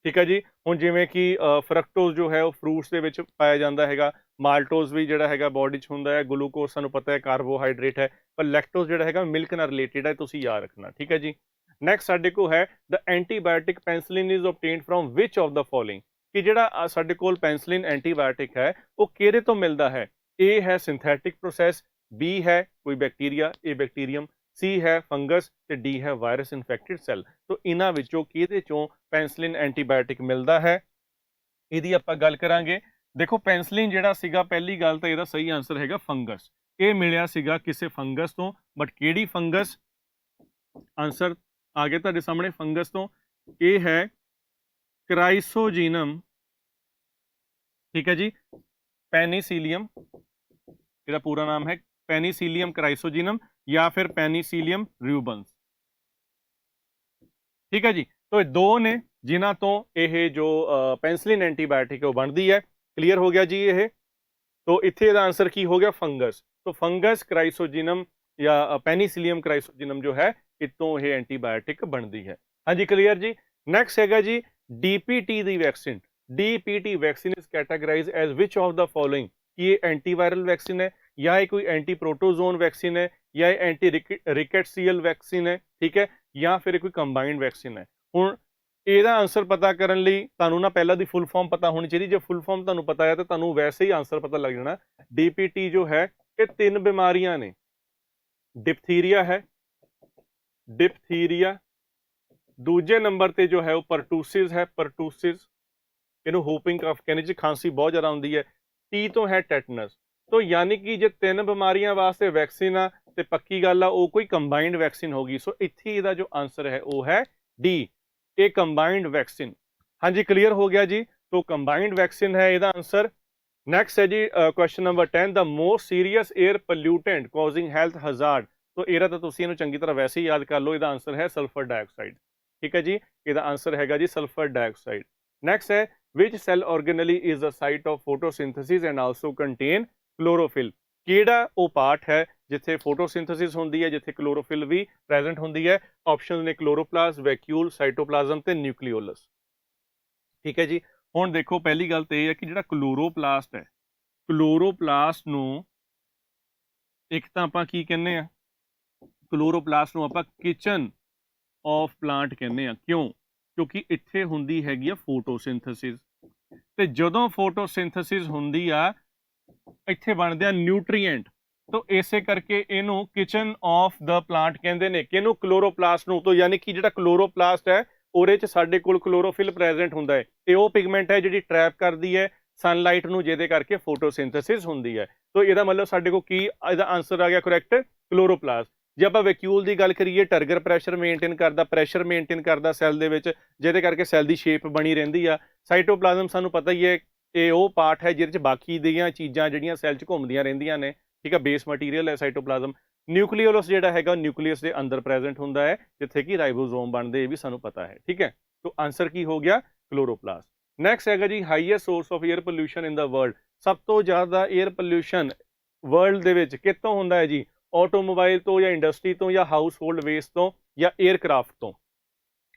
ਠੀਕ ਹੈ ਜੀ। ਹੁਣ ਜਿਵੇਂ ਕਿ ਫਰਕਟੋਜ਼ ਜੋ ਹੈ ਉਹ ਫਰੂਟਸ ਦੇ ਵਿੱਚ ਪਾਇਆ ਜਾਂਦਾ ਹੈਗਾ, ਮਾਲਟੋਜ਼ ਵੀ ਜਿਹੜਾ ਹੈਗਾ ਬੋਡੀ 'ਚ ਹੁੰਦਾ ਹੈ, ਗਲੂਕੋਜ਼ ਸਾਨੂੰ ਪਤਾ ਹੈ ਕਾਰਬੋਹਾਈਡਰੇਟ ਹੈ, ਪਰ ਲੈਕਟੋਜ਼ ਜਿਹੜਾ ਹੈਗਾ ਮਿਲਕ ਨਾਲ ਰਿਲੇਟਡ ਹੈ, ਤੁਸੀਂ ਯਾਦ ਰੱਖਣਾ। ਠੀਕ ਹੈ ਜੀ। ਨੈਕਸਟ ਸਾਡੇ ਕੋਲ ਹੈ the antibiotic penicillin is obtained from which of the following, ਕਿ ਜਿਹੜਾ ਸਾਡੇ ਕੋਲ ਪੈਨਸਿਲਿਨ ਐਂਟੀਬਾਇਓਟਿਕ ਹੈ ਉਹ ਕਿਹਦੇ ਤੋਂ ਮਿਲਦਾ ਹੈ? ਏ ਹੈ ਸਿੰਥੈਟਿਕ ਪ੍ਰੋਸੈਸ, ਬੀ ਹੈ ਕੋਈ ਬੈਕਟੀਰੀਆ, ਇਹ ਬੈਕਟੀਰੀਅਮ, ਸੀ ਹੈ ਫੰਗਸ, ਤੇ ਡੀ ਹੈ ਵਾਇਰਸ ਇਨਫੈਕਟਡ ਸੈੱਲ। ਤੋਂ ਇਹਨਾਂ ਵਿੱਚੋਂ ਕਿਹਦੇ ਚੋਂ ਪੈਨਸਿਲਿਨ ਐਂਟੀਬਾਇਓਟਿਕ ਮਿਲਦਾ ਹੈ, ਇਹਦੀ ਆਪਾਂ ਗੱਲ ਕਰਾਂਗੇ। ਦੇਖੋ ਪੈਨਸਿਲਿਨ ਜਿਹੜਾ ਸੀਗਾ, ਪਹਿਲੀ ਗੱਲ ਤਾਂ ਇਹਦਾ ਸਹੀ ਆਨਸਰ ਹੈਗਾ ਫੰਗਸ। ਇਹ ਮਿਲਿਆ ਸੀਗਾ ਕਿਸੇ ਫੰਗਸ ਤੋਂ, ਬਟ ਕਿਹੜੀ ਫੰਗਸ? ਆਨਸਰ ਆ ਗਿਆ ਤੁਹਾਡੇ ਸਾਹਮਣੇ ਫੰਗਸ ਤੋਂ। ਇਹ ਹੈ ਕ੍ਰਾਈਸੋਜੀਨਮ। ਠੀਕ ਹੈ ਜੀ। ਪੈਨੀਸੀਲੀਅਮ, ਇਹਦਾ ਪੂਰਾ ਨਾਮ ਹੈ ਪੈਨੀਸੀਲੀਅਮ ਕ੍ਰਾਈਸੋਜੀਨਮ ਜਾਂ ਫਿਰ ਪੈਨੀਸੀਲੀਅਮ ਰਿਊਬਨਸ। ਠੀਕ ਹੈ ਜੀ। तो दो ने जिन्हां तो ये जो पेंसिलिन एंटीबायोटिक है वो बनती है। क्लीयर हो गया जी ये। तो इत्थे दा आंसर की हो गया फंगस। तो फंगस क्राइसोजिनम या पेनिसिलियम क्राइसोजिनम जो है इतों ये एंटीबायोटिक बनती है। हाँ जी क्लीयर जी। नैक्सट हैगा जी DPT दी vaccine. DPT vaccine is categorize as which of the following, कि ये एंटीवायरल वैक्सीन है या ये कोई एंटी प्रोटोजोन वैक्सीन है या एंटी रिकेट्सियल वैक्सीन है, ठीक है, या फिर कोई कंबाइंड वैक्सीन है। ਹੁਣ ਇਹਦਾ ਆਨਸਰ ਪਤਾ ਕਰਨ ਲਈ ਤੁਹਾਨੂੰ ਨਾ ਪਹਿਲਾਂ ਦੀ ਫੁੱਲ ਫਾਰਮ ਪਤਾ ਹੋਣੀ ਚਾਹੀਦੀ। ਜੇ ਫੁੱਲ ਫਾਰਮ ਤੁਹਾਨੂੰ ਪਤਾ ਹੈ ਤਾਂ ਤੁਹਾਨੂੰ ਵੈਸੇ ਹੀ ਆਨਸਰ ਪਤਾ ਲੱਗ ਜਾਣਾ। DPT ਜੋ ਹੈ ਇਹ 3 ਬਿਮਾਰੀਆਂ ਨੇ। ਡਿਪਥੀਰੀਆ ਹੈ, ਡਿਪਥੀਰੀਆ, ਦੂਜੇ ਨੰਬਰ ਤੇ ਜੋ ਹੈ ਉਹ ਪਰਟੂਸਿਸ ਹੈ, ਪਰਟੂਸਿਸ, ਇਹਨੂੰ ਹੋਪਿੰਗ ਕਫ ਕਹਿੰਦੇ ਜੀ, ਖਾਂਸੀ ਬਹੁਤ ਜ਼ਿਆਦਾ ਆਉਂਦੀ ਹੈ। ਟੀ ਤੋਂ ਹੈ ਟੈਟਨਸ। तो यानी कि जे 3 ਬਿਮਾਰੀਆਂ ਵਾਸਤੇ ਵੈਕਸੀਨ ਆ ਤੇ ਪੱਕੀ ਗੱਲ ਆ ਉਹ ਕੋਈ ਕੰਬਾਈਨਡ ਵੈਕਸੀਨ ਹੋਗੀ। ਸੋ ਇੱਥੇ ਇਹਦਾ ਜੋ ਆਨਸਰ ਹੈ ਉਹ ਹੈ डी, ए कंबाइंड वैक्सीन। हाँ जी क्लियर हो गया जी। तो कंबाइंड वैक्सीन है ਇਹਦਾ आंसर। नेक्स्ट है जी question number 10 the most serious air pollutant causing health hazard. तो ਇਹਦਾ ਤਾਂ ਤੁਸੀਂ ਇਹਨੂੰ ਚੰਗੀ ਤਰ੍ਹਾਂ ਵੈਸੇ ਹੀ ਯਾਦ ਕਰ ਲਓ। ਇਹਦਾ ਆਨਸਰ ਹੈ ਸਲਫਰ ਡਾਈਆਕਸਾਈਡ। ਠੀਕ ਹੈ ਜੀ। ਇਹਦਾ ਆਨਸਰ ਹੈਗਾ ਜੀ ਸਲਫਰ ਡਾਈਆਕਸਾਈਡ। नेक्स्ट है which cell organelle is the site of photosynthesis and also contain chlorophyll। ਕਿਹੜਾ ਉਹ ਪਾਰਟ ਹੈ ਜਿੱਥੇ ਫੋਟੋਸਿੰਥੇਸਿਸ ਹੁੰਦੀ ਹੈ, ਜਿੱਥੇ ਕਲੋਰੋਫਿਲ ਵੀ ਪ੍ਰੈਜ਼ੈਂਟ ਹੁੰਦੀ ਹੈ। ਆਪਸ਼ਨ ਨੇ ਕਲੋਰੋਪਲਾਸਟ, ਵੈਕਿਊਲ, ਸਾਈਟੋਪਲਾਜ਼ਮ ਤੇ ਨਿਊਕਲੀਓਲਸ। ਠੀਕ ਹੈ ਜੀ। ਹੁਣ ਦੇਖੋ ਪਹਿਲੀ ਗੱਲ ਤੇ ਇਹ ਹੈ ਕਿ ਜਿਹੜਾ ਕਲੋਰੋਪਲਾਸਟ ਹੈ, ਕਲੋਰੋਪਲਾਸਟ ਨੂੰ ਇੱਕ ਤਾਂ ਆਪਾਂ ਕੀ ਕਹਿੰਦੇ ਆ, ਕਲੋਰੋਪਲਾਸਟ ਨੂੰ ਆਪਾਂ ਕਿਚਨ ਆਫ ਪਲਾਂਟ ਕਹਿੰਦੇ ਆ। ਕਿਉਂ? ਕਿਉਂਕਿ ਇੱਥੇ ਹੁੰਦੀ ਹੈਗੀ ਆ ਫੋਟੋਸਿੰਥੇਸਿਸ, ਤੇ ਜਦੋਂ ਫੋਟੋਸਿੰਥੇਸਿਸ ਹੁੰਦੀ ਆ ਇੱਥੇ ਬਣਦੇ ਆ ਨਿਊਟ੍ਰੀਐਂਟ, तो इसे करके इनू किचन ऑफ द प्लांट कहते हैं। किनू? क्लोरोप्लास्ट नू। तो यानी कि जिहड़ा क्लोरोप्लास्ट है ਉਹਦੇ ਚ ਸਾਡੇ ਕੋਲ क्लोरोफिल प्रेजेंट ਹੁੰਦਾ है। ਇਹ ਉਹ ਪਿਗਮੈਂਟ ਹੈ ਜਿਹੜੀ ਟਰੈਪ ਕਰਦੀ ਹੈ ਸਨਲਾਈਟ ਨੂੰ, ਜਿਹਦੇ ਕਰਕੇ ਫੋਟੋਸਿੰਥੇਸਿਸ ਹੁੰਦੀ ਹੈ। तो ਇਹਦਾ ਮਤਲਬ ਸਾਡੇ ਕੋਲ ਕੀ ਇਹਦਾ ਆਨਸਰ ਆ ਗਿਆ ਕਰੈਕਟ, क्लोरोप्लास्ट। ਜੇ ਆਪਾਂ ਵੈਕਿਊਲ ਦੀ ਗੱਲ ਕਰੀਏ, ਟਰਗਰ ਪ੍ਰੈਸ਼ਰ ਮੇਨਟੇਨ ਕਰਦਾ, ਪ੍ਰੈਸ਼ਰ ਮੇਨਟੇਨ ਕਰਦਾ ਸੈੱਲ ਦੇ ਵਿੱਚ, ਜਿਹਦੇ ਕਰਕੇ ਸੈੱਲ ਦੀ ਸ਼ੇਪ ਬਣੀ ਰਹਿੰਦੀ ਆ। ਸਾਈਟੋਪਲਾਜ਼ਮ ਸਾਨੂੰ ਪਤਾ ਹੀ ਹੈ ਇਹ ਉਹ ਪਾਰਟ ਹੈ ਜਿਹਦੇ ਚ ਬਾਕੀ ਦੀਆਂ ਚੀਜ਼ਾਂ ਜਿਹੜੀਆਂ ਸੈੱਲ ਚ ਘੁੰਮਦੀਆਂ ਰਹਿੰਦੀਆਂ ਨੇ। ठीक है, बेस मटीरियल है साइटोप्लाज्म। न्यूक्लियोलस जिहड़ा हैगा न्यूक्लियस के अंदर प्रेजेंट हुंदा है, जिथे कि राइबोसोम बनते, ये भी सानू पता है। ठीक है, तो आंसर की हो गया क्लोरोप्लास्ट। नैक्सट हैगा जी highest source of air pollution in the world. सब तो ज़्यादा एयर पोल्यूशन वर्ल्ड दे विच कितों हुंदा है जी? ऑटोमोबाइल तो, या इंडस्ट्री तो, या हाउस होल्ड वेस्ट तो, या एयरक्राफ्ट तो।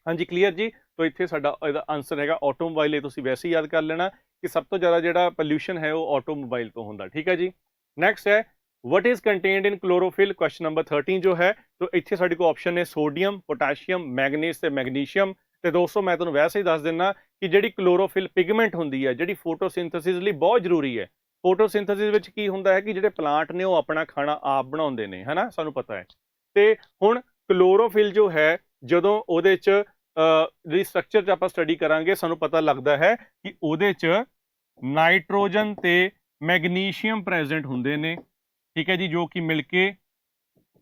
हाँ जी, क्लीयर जी। तो इत्थे साडा इहदा आंसर हैगा ऑटोमोबाइल। ये तुसीं वैसे ही याद कर लेना कि सब तो ज़्यादा जिहड़ा पोल्यूशन है वो ऑटोमोबाइल तो हुंदा। ठीक है जी। नैक्सट है what is contained in chlorophyll, question number 13 जो है। तो इत्थे साडे कोल ऑप्शन ने सोडियम, पोटाशियम, मैगनीज ते मैगनीशियम। तो दोस्तों मैं तुहानूं वैसे ही दस दिना कि जिहड़ी क्लोरोफिल पिगमेंट हुंदी है, जिहड़ी फोटोसिंथेसिस लई बहुत जरूरी है। फोटोसिंथेसिस विच की हुंदा है कि जिहड़े प्लांट ने वो अपना खाना आप बनाउंदे ने, है ना, सानूं पता है। ते हुण क्लोरोफिल जो है जदों उहदे च जिहड़ी स्ट्रक्चर च आपां स्टडी करांगे, सानूं पता लगदा है कि उहदे च नाइट्रोजन ते मैगनीशियम प्रेजेंट हुंदे ने। ठीक है जी, जो कि मिलके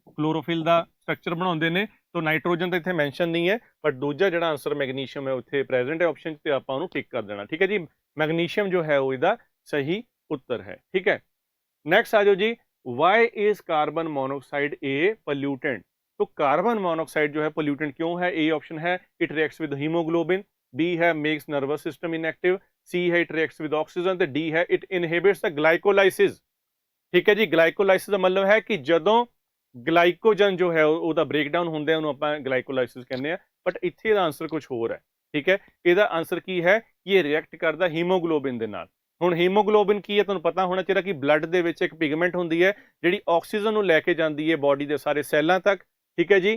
क्लोरोफिल का स्ट्रक्चर बनाते हैं। तो नाइट्रोजन तो इतने मैंशन नहीं है, बट दूजा जो आंसर मैगनीशियम है उत्थे प्रेजेंट है ऑप्शन, तो आप टिक कर देना। ठीक है जी, मैगनीशियम जो है वो इसका सही उत्तर है। ठीक है, नैक्सट आ जाओ जी, why is carbon monoxide a pollutant. तो कार्बन मोनोक्साइड जो है पोल्यूटेंट क्यों है? ए ऑप्शन है it reacts with haemoglobin, B है makes nervous system inactive, C है इट रिएक्ट्स विद ऑक्सीजन, तो डी है इट इनहिबिट्स द ग्लाइकोलाइसिस। ठीक है जी, ग्लाइकोलाइसिस का मतलब है कि जदों ग्लाइकोजन जो है उसका ब्रेकडाउन होंगे उन्होंने आप ग्लाइकोलाइसिस कहते हैं, बट इत्थे दा आंसर कुछ होर है। ठीक है, इसका आंसर की है कि ये रिएक्ट करता हीमोग्लोबिन दे नाल। हुण हीमोग्लोबिन की है तुहानूं पता होना चाहिए कि ब्लड दे विच एक पिगमेंट हुंदी है जिहड़ी ऑक्सीजन नूं लैके जांदी है बॉडी के सारे सैलां तक। ठीक है जी,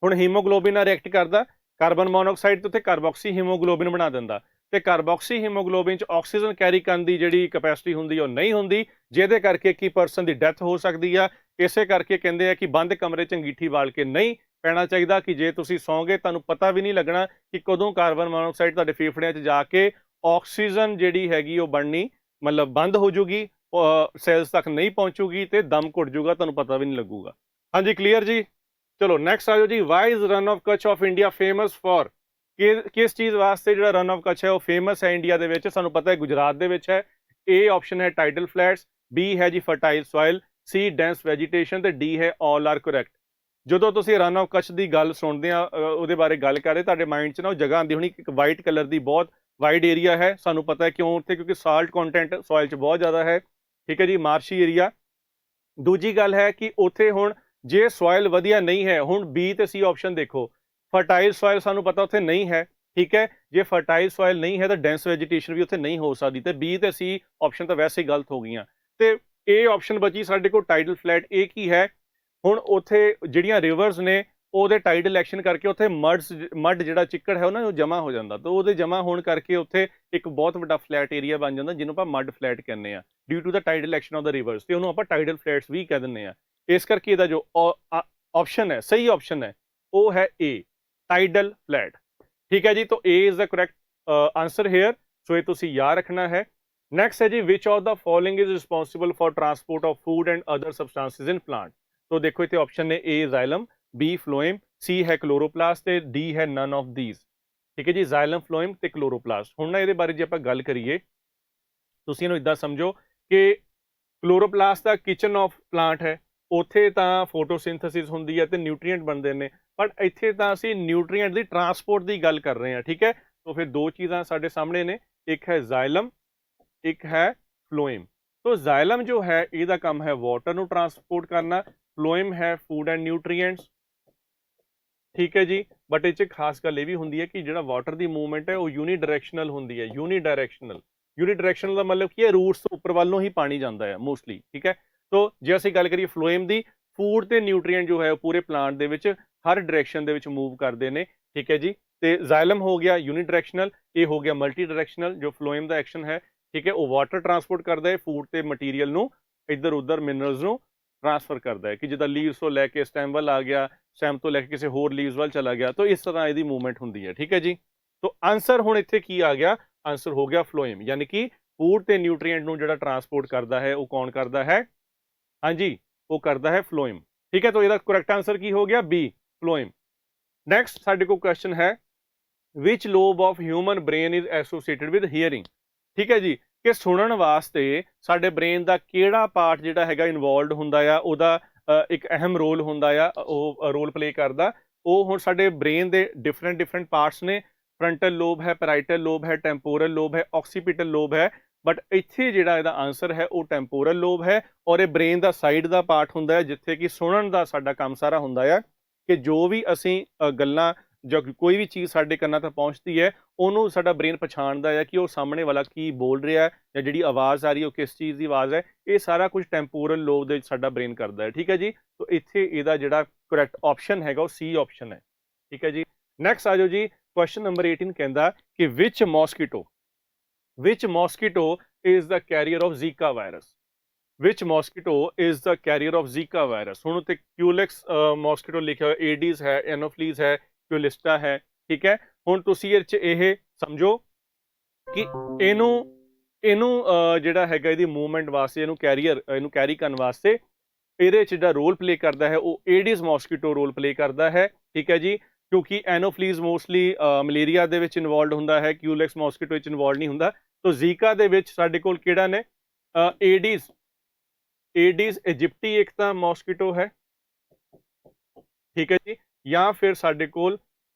हुण हीमोग्लोबिन नाल रिएक्ट करदा, कार्बन मोनोक्साइड तो कार्बोक्सी हीमोग्लोबिन बना दिंदा, ते कार्बोक्सी हीमोग्लोबिन च ऑक्सीजन कैरी करने की जिहड़ी कैपेसिटी हुंदी है नहीं हुंदी, जिहदे करके की परसन की डैथ हो सकती है। इसे करके कहते हैं कि बंद कमरे च अंगीठी वाल के नहीं पैना चाहिए, कि जे तुसीं सौंगे तुहानूं पता भी नहीं लगना कि कदों कार्बन मोनोक्साइड तुहाडे फेफड़ियां च जाके ऑक्सीजन जिहड़ी हैगी वो बननी मतलब बंद हो जूगी, सैल्स तक नहीं पहुंचूगी, तो दम घुट जूगा, तुहानूं पता भी नहीं लगूगा। हाँ जी, क्लीयर जी। चलो नैक्सट आ जाओ जी, why is Rann of Kutch of India famous for. किस चीज़ वास्ते जो रन ऑफ कच्छ है वो फेमस है इंडिया के? सानूं पता है गुजरात दे विच है। ए ऑप्शन है टाइडल फ्लैट्स, बी है जी फर्टाइल सॉइल, सी डेंस वैजीटेशन, तो डी है ऑल आर करैक्ट। ਜਦੋਂ ਤੁਸੀਂ ਰਨ ਆਫ ਕੱਛ ਦੀ ਗੱਲ ਸੁਣਦੇ ਆ ਉਹਦੇ ਬਾਰੇ ਗੱਲ ਕਰ ਰਹੇ, ਤੁਹਾਡੇ ਮਾਈਂਡ 'ਚ ਨਾ ਉਹ ਜਗ੍ਹਾ ਆਉਂਦੀ ਹੋਣੀ ਇੱਕ ਵਾਈਟ ਕਲਰ ਦੀ, ਬਹੁਤ ਵਾਈਡ ਏਰੀਆ ਹੈ। ਸਾਨੂੰ ਪਤਾ ਹੈ ਕਿਉਂ ਉੱਥੇ, ਕਿਉਂਕਿ ਸਾਲਟ ਕੰਟੈਂਟ ਸੋਇਲ 'ਚ ਬਹੁਤ ਜ਼ਿਆਦਾ ਹੈ। ਠੀਕ ਹੈ ਜੀ, ਮਾਰਸ਼ੀ ਏਰੀਆ। ਦੂਜੀ ਗੱਲ ਹੈ ਕਿ ਉੱਥੇ ਹੁਣ ਜੇ ਸੋਇਲ ਵਧੀਆ ਨਹੀਂ ਹੈ, ਹੁਣ ਬੀ ਤੇ ਸੀ ਆਪਸ਼ਨ ਦੇਖੋ, ਫਰਟਾइल सॉइल सानू पता उत्थे नहीं है। ठीक है, जे फर्टाइल सॉइल नहीं है तो डेंस वैजीटेशन भी उत्थे नहीं हो सकती, तो बी ते सी ऑप्शन तो वैसे ही गलत हो गई। तो ए ऑप्शन बची साडे कोल टाइडल फ्लैट। ए की है, हुण उत्थे जिहड़ियां रिवर्स ने ਉਹਦੇ टाइडल एक्शन करके उत्थे मड जिहड़ा चिक्कड़ है ना जमा हो जाता, तो ਉਹਦੇ जमा होने करके उत्थे एक बहुत बड़ा फ्लैट एरिया बन जाता जिन्हों आप मड फ्लैट कहने आ, due to the tidal action of the rivers, तो उन्होंने आप टाइडल फ्लैट्स भी कह दिंदे आ। इस करके इहदा जो ऑप्शन है, सही ऑप्शन है, वो है ए टाइडल फ्लैट। ठीक है जी, तो A is the correct answer here. So ये तुसीं याद रखना है। नैक्सट है जी, which of the following is responsible for transport of food and other substances in plant. तो देखो इतने ऑप्शन ने A xylem, B phloem, C है क्लोरोप्लास्ट, डी है नन ऑफ दीज। ठीक है जी, जाइलम, फ्लोएम ते क्लोरोप्लास्ट। हुण ना इहदे बारे जे आपां गल करिए, तुसीं इहनूं इदां समझो कि क्लोरोप्लास्ट दा किचन ऑफ प्लांट है, उत्थे तां फोटोसिंथेसिस हुंदी है ते न्यूट्रीएंट बनदे ने, बट इत्थे तां असीं न्यूट्रीएंट दी ट्रांसपोर्ट दी गल कर रहे हैं। ठीक है, तो फिर दो चीज़ां साडे सामने ने, एक है जाइलम, एक है फ्लोएम। तो जाइलम जो है ਇਹਦਾ ਕੰਮ है वाटर ਨੂੰ ट्रांसपोर्ट करना, फ्लोएम है फूड एंड न्यूट्रीएंट्स, ठीक है जी। बट ਇਹ 'ਚ ਖਾਸ ਗੱਲ ਇਹ ਵੀ ਹੁੰਦੀ ਹੈ ਕਿ ਜਿਹੜਾ ਵਾਟਰ ਦੀ ਮੂਵਮੈਂਟ ਹੈ ਉਹ ਯੂਨੀਡਾਇਰੈਕਸ਼ਨਲ ਹੁੰਦੀ ਹੈ, यूनिडायरैक्शनल ਦਾ मतलब ਕੀ ਹੈ, रूट्स ਤੋਂ ਉੱਪਰ ਵੱਲ ਨੂੰ ਹੀ ਪਾਣੀ ਜਾਂਦਾ ਹੈ ਮੋਸਟਲੀ, ठीक है। तो ਜੇ ਅਸੀਂ ਗੱਲ ਕਰੀਏ ਫਲੋएम ਦੀ, ਫੂਡ ਤੇ ਨਿਊਟ੍ਰੀਐਂਟ ਜੋ ਹੈ ਉਹ ਪੂਰੇ ਪਲਾਂਟ ਦੇ ਵਿੱਚ ਹਰ ਡਾਇਰੈਕਸ਼ਨ ਦੇ ਵਿੱਚ ਮੂਵ ਕਰਦੇ ਨੇ, ठीक है जी। ਤੇ ਜ਼ਾइलम ਹੋ ਗਿਆ यूनिडायरैक्शनल, ਇਹ ਹੋ ਗਿਆ ਮਲਟੀ ਡਾਇਰੈਕਸ਼ਨਲ। ਜੋ ਫਲੋएम ਦਾ ਐਕਸ਼ਨ ਹੈ, ठीक है, ਉਹ ਵਾਟਰ ਟਰਾਂਸਪੋਰਟ ਕਰਦਾ ਹੈ, ਫੂਡ ਤੇ ਮਟੀਰੀਅਲ ਨੂੰ ਇੱਧਰ ਉੱਧਰ ਮਿਨਰਲਸ ਨੂੰ ट्रांसफर करता है कि जिदा लीव्स तो लैके स्टैम वाल आ गया, स्टैम तो लैके किसी होर लीव्स वाल चला गया, तो इस तरह यदि मूवमेंट होंगी है, ठीक है जी। तो आंसर हुण इत्थे की आ गया, आंसर हो गया फ्लोएम, यानी कि फूड ते न्यूट्रीएंट नूं जिहड़ा ट्रांसपोर्ट करता है वो कौन करता है, हाँ जी, वो करता है फ्लोएम, ठीक है। तो इसका करैक्ट आंसर की हो गया बी, फ्लोएम। नैक्सट साडे कोल क्वेश्चन है, which lobe of human brain is associated with hearing, ठीक है जी। कि सुनने वास्ते साडे ब्रेन का किहड़ा पार्ट जिहड़ा हैगा इन्वॉल्वड हुंदा आ, उहदा एक अहम रोल हुंदा आ, वो रोल प्ले करदा। वो हुण साडे ब्रेन दे डिफरेंट पार्ट्स ने, फ्रंटल लोब है, पैराइटल लोब है, टेंपोरल लोब है, ऑक्सीपिटल लोब है। बट इत्थे जिहड़ा इहदा आंसर है वो टेंपोरल लोब है, और ये ब्रेन का साइड का पार्ट हुंदा है जिथे कि सुनन का साडा काम सारा हुंदा आ, कि जो भी असीं गल्लां जो कोई भी चीज़ साडे कन्नां तक पहुँचती है ਉਹਨੂੰ ਸਾਡਾ ਬ੍ਰੇਨ ਪਛਾਣਦਾ ਹੈ ਕਿ ਉਹ ਸਾਹਮਣੇ ਵਾਲਾ ਕੀ ਬੋਲ ਰਿਹਾ ਹੈ, ਜਾਂ ਜਿਹੜੀ ਆਵਾਜ਼ ਆ ਰਹੀ ਹੈ ਉਹ ਕਿਸ ਚੀਜ਼ ਦੀ ਆਵਾਜ਼ ਹੈ। ਇਹ ਸਾਰਾ ਕੁਝ ਟੈਂਪੋਰਲ ਲੋਬ ਦੇ ਵਿੱਚ ਸਾਡਾ ਬ੍ਰੇਨ ਕਰਦਾ ਹੈ, ਠੀਕ ਹੈ ਜੀ। तो ਇੱਥੇ ਇਹਦਾ ਜਿਹੜਾ ਕਰੈਕਟ ਆਪਸ਼ਨ ਹੈਗਾ ਉਹ ਸੀ ਆਪਸ਼ਨ ਹੈ, ਠੀਕ ਹੈ ਜੀ। ਨੈਕਸਟ ਆ ਜਾਓ ਜੀ, ਕੁਐਸਚਨ ਨੰਬਰ 18 ਕਹਿੰਦਾ ਕਿ which mosquito is the carrier of Zika virus, which mosquito is the carrier of Zika virus. ਹੁਣ ਉੱਤੇ ਕਿਊਲੈਕਸ ਮੋਸਕੀਟੋ ਲਿਖਿਆ ਹੋਇਆ, ਏਡੀਜ਼ ਹੈ, ਐਨੋਫਲੀਜ਼ ਹੈ, क्यूलिस्टा है, ठीक है। हुण तुसीं इहदे च इह समझो कि इहनूं जिहड़ा हैगा इहदी मूवमेंट वास्ते, इहनूं कैरी करन वास्ते इहदे च जिहड़ा रोल प्ले करदा है वो एडिस मॉस्किटो रोल प्ले करदा है, ठीक है जी। क्योंकि एनोफ्लीज मोस्टली मलेरिया दे विच इन्वॉल्वड हुंदा है, क्यूलैक्स मॉस्किटो विच इन्वॉल्व नहीं हुंदा। तो जीका दे विच साडे कोल किहड़ा ने, एडिस इजिप्टी एक तां मॉस्किटो है, ठीक है जी, या फिर साडे कोल